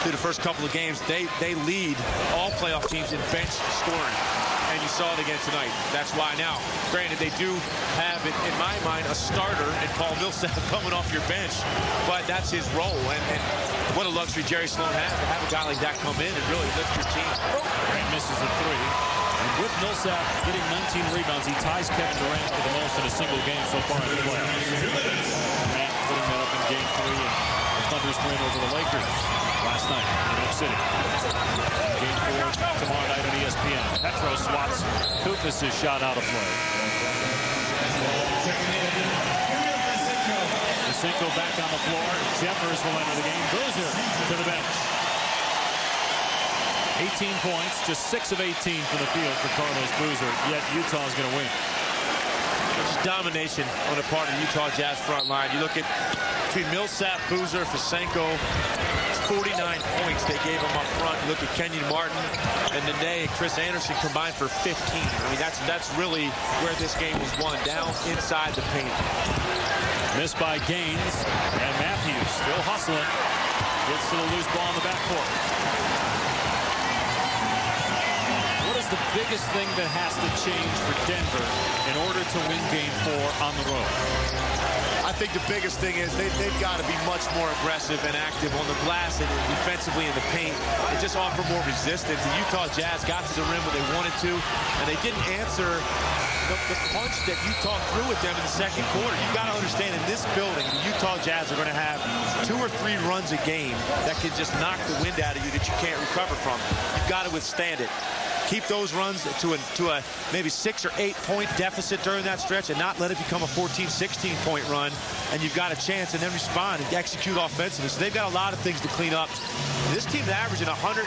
through the first couple of games, they lead all playoff teams in bench scoring. And you saw it again tonight. That's why now, granted, they do have, in my mind, a starter in Paul Millsap coming off your bench. But that's his role. And what a luxury Jerry Sloan has to have a guy like that come in and really lift your team. Grant misses a three. And with Millsap getting 19 rebounds, he ties Kevin Durant for the most in a single game so far in the playoffs. Durant putting that up in Game 3 and the Thunder's win over the Lakers last night in New York City. Game 4 tomorrow night on ESPN. Petro swats Koufis' shot out of play. Jacinko back on the floor. Jeffers will enter the game. Boozer to the bench. 18 points, just 6 of 18 from the field for Carlos Boozer, yet Utah is going to win. It's domination on the part of the Utah Jazz front line. You look at between Millsap, Boozer, Jacinko, 49 points they gave him up front. You look at Kenyon Martin and Nene and Chris Anderson combined for 15. I mean, that's really where this game was won, down inside the paint. Missed by Gaines, and Matthews still hustling. Gets to the loose ball in the backcourt. The biggest thing that has to change for Denver in order to win Game 4 on the road? I think the biggest thing is they've got to be much more aggressive and active on the glass and defensively in the paint and just offer more resistance. The Utah Jazz got to the rim when they wanted to, and they didn't answer the punch that Utah threw at them in the second quarter. You've got to understand, in this building, the Utah Jazz are going to have 2 or 3 runs a game that can just knock the wind out of you that you can't recover from. You've got to withstand it. Keep those runs to a maybe 6 or 8 point deficit during that stretch and not let it become a 14, 16 point run, and you've got a chance, and then respond and execute offensively. So they've got a lot of things to clean up. This team's averaging 118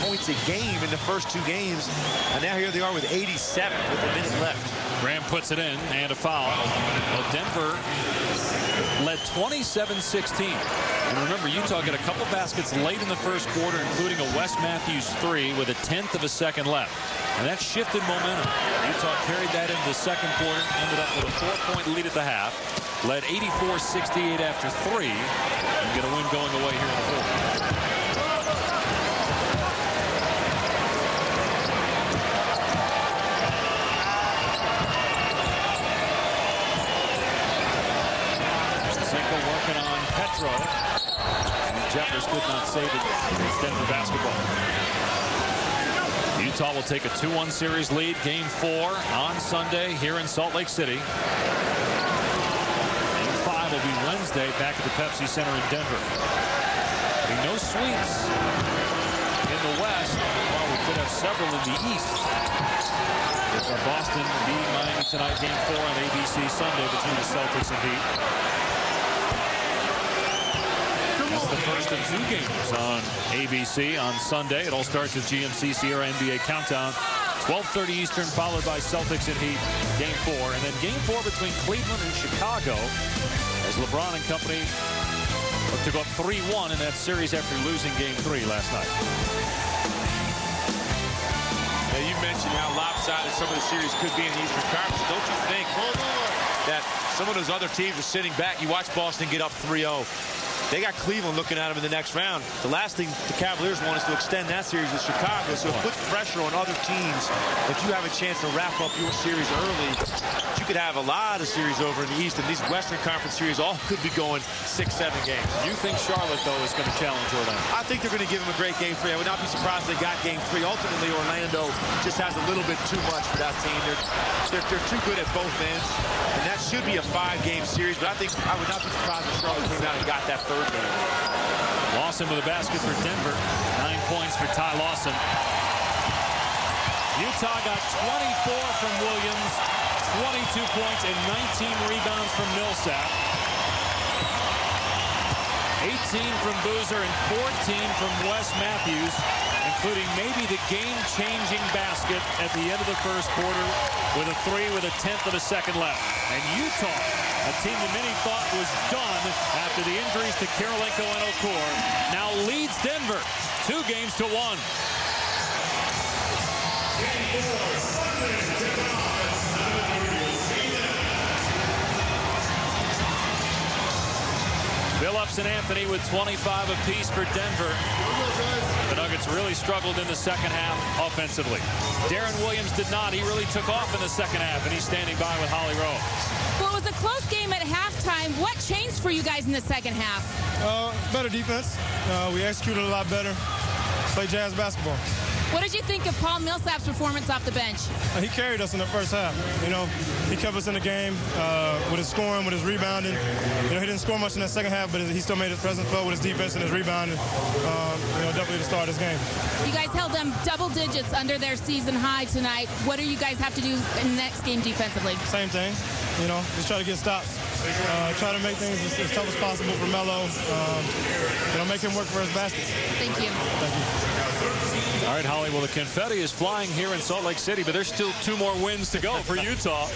points a game in the first 2 games, and now here they are with 87 with a minute left. Graham puts it in, and a foul. Well, Denver led 27-16. And remember, Utah got a couple baskets late in the first quarter, including a Wes Matthews 3 with 1/10 of a second left. And that shifted momentum. Utah carried that into the second quarter, ended up with a 4-point lead at the half, led 84-68 after 3, and get a win going away here in the fourth. Working on Petro. And Jeffers could not save it. It's Denver basketball. Utah will take a 2-1 series lead. Game 4 on Sunday here in Salt Lake City. Game 5 will be Wednesday back at the Pepsi Center in Denver. There'll be no sweeps in the West, while we could have several in the East. It's Boston beating Miami tonight. Game 4 on ABC Sunday between the Celtics and Heat. That's the first of 2 games on ABC on Sunday. It all starts with GMC Sierra NBA Countdown. 12:30 Eastern, followed by Celtics and Heat, Game 4. And then Game 4 between Cleveland and Chicago, as LeBron and company look to go up 3-1 in that series after losing Game 3 last night. Now, you mentioned how lopsided some of the series could be in the Eastern Conference. Don't you think that some of those other teams are sitting back? You watch Boston get up 3-0. They got Cleveland looking at them in the next round. The last thing the Cavaliers want is to extend that series with Chicago, so it puts pressure on other teams. If you have a chance to wrap up your series early, you could have a lot of series over in the East, and these Western Conference series all could be going 6-7 games. You think Charlotte, though, is going to challenge Orlando? I think they're going to give them a great Game 3. I would not be surprised if they got Game 3. Ultimately, Orlando just has a little bit too much for that team. They're too good at both ends, and that should be a 5-game series, but I would not be surprised if Charlotte came out and got that third game. Lawson with a basket for Denver. 9 points for Ty Lawson. Utah got 24 from Williams, 22 points and 19 rebounds from Millsap. 18 from Boozer and 14 from Wes Matthews, including maybe the game-changing basket at the end of the first quarter with a 3 with 1/10 of a second left. And Utah, a team that many thought was done after the injuries to Kirilenko and Okor, now leads Denver 2-1. Billups and Anthony with 25 apiece for Denver. The Nuggets really struggled in the second half offensively. Darren Williams did not. He really took off in the second half, and he's standing by with Holly Rowe. Well, it was a close game at halftime. What changed for you guys in the second half? Better defense. We executed a lot better. Played Jazz basketball. What did you think of Paul Millsap's performance off the bench? He carried us in the first half. You know, he kept us in the game with his scoring, with his rebounding. You know, he didn't score much in that second half, but he still made his presence felt with his defense and his rebounding. You know, definitely to start this game. You guys held them double digits under their season high tonight. What do you guys have to do in the next game defensively? Same thing. You know, just try to get stops. Try to make things as tough as possible for Melo. You know, make him work for his baskets. Thank you. Thank you. All right, Holly, well, the confetti is flying here in Salt Lake City, but there's still 2 more wins to go for Utah.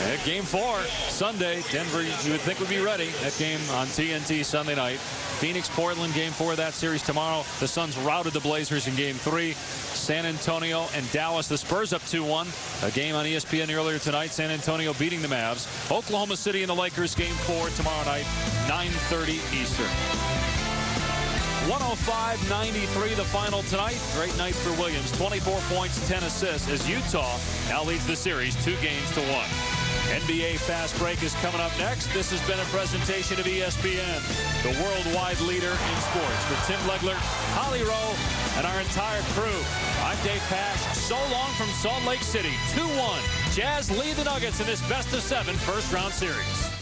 At Game 4, Sunday, Denver, you would think, would be ready. That game on TNT Sunday night. Phoenix, Portland, Game 4 of that series tomorrow. The Suns routed the Blazers in Game 3. San Antonio and Dallas, the Spurs up 2-1. A game on ESPN earlier tonight. San Antonio beating the Mavs. Oklahoma City and the Lakers, Game 4 tomorrow night, 9:30 Eastern. 105-93 the final tonight. Great night for Williams. 24 points, 10 assists as Utah now leads the series 2-1. NBA Fast Break is coming up next. This has been a presentation of ESPN, the worldwide leader in sports. For Tim Legler, Holly Rowe, and our entire crew, I'm Dave Pasch. So long from Salt Lake City. 2-1. Jazz lead the Nuggets in this best-of-7 first-round series.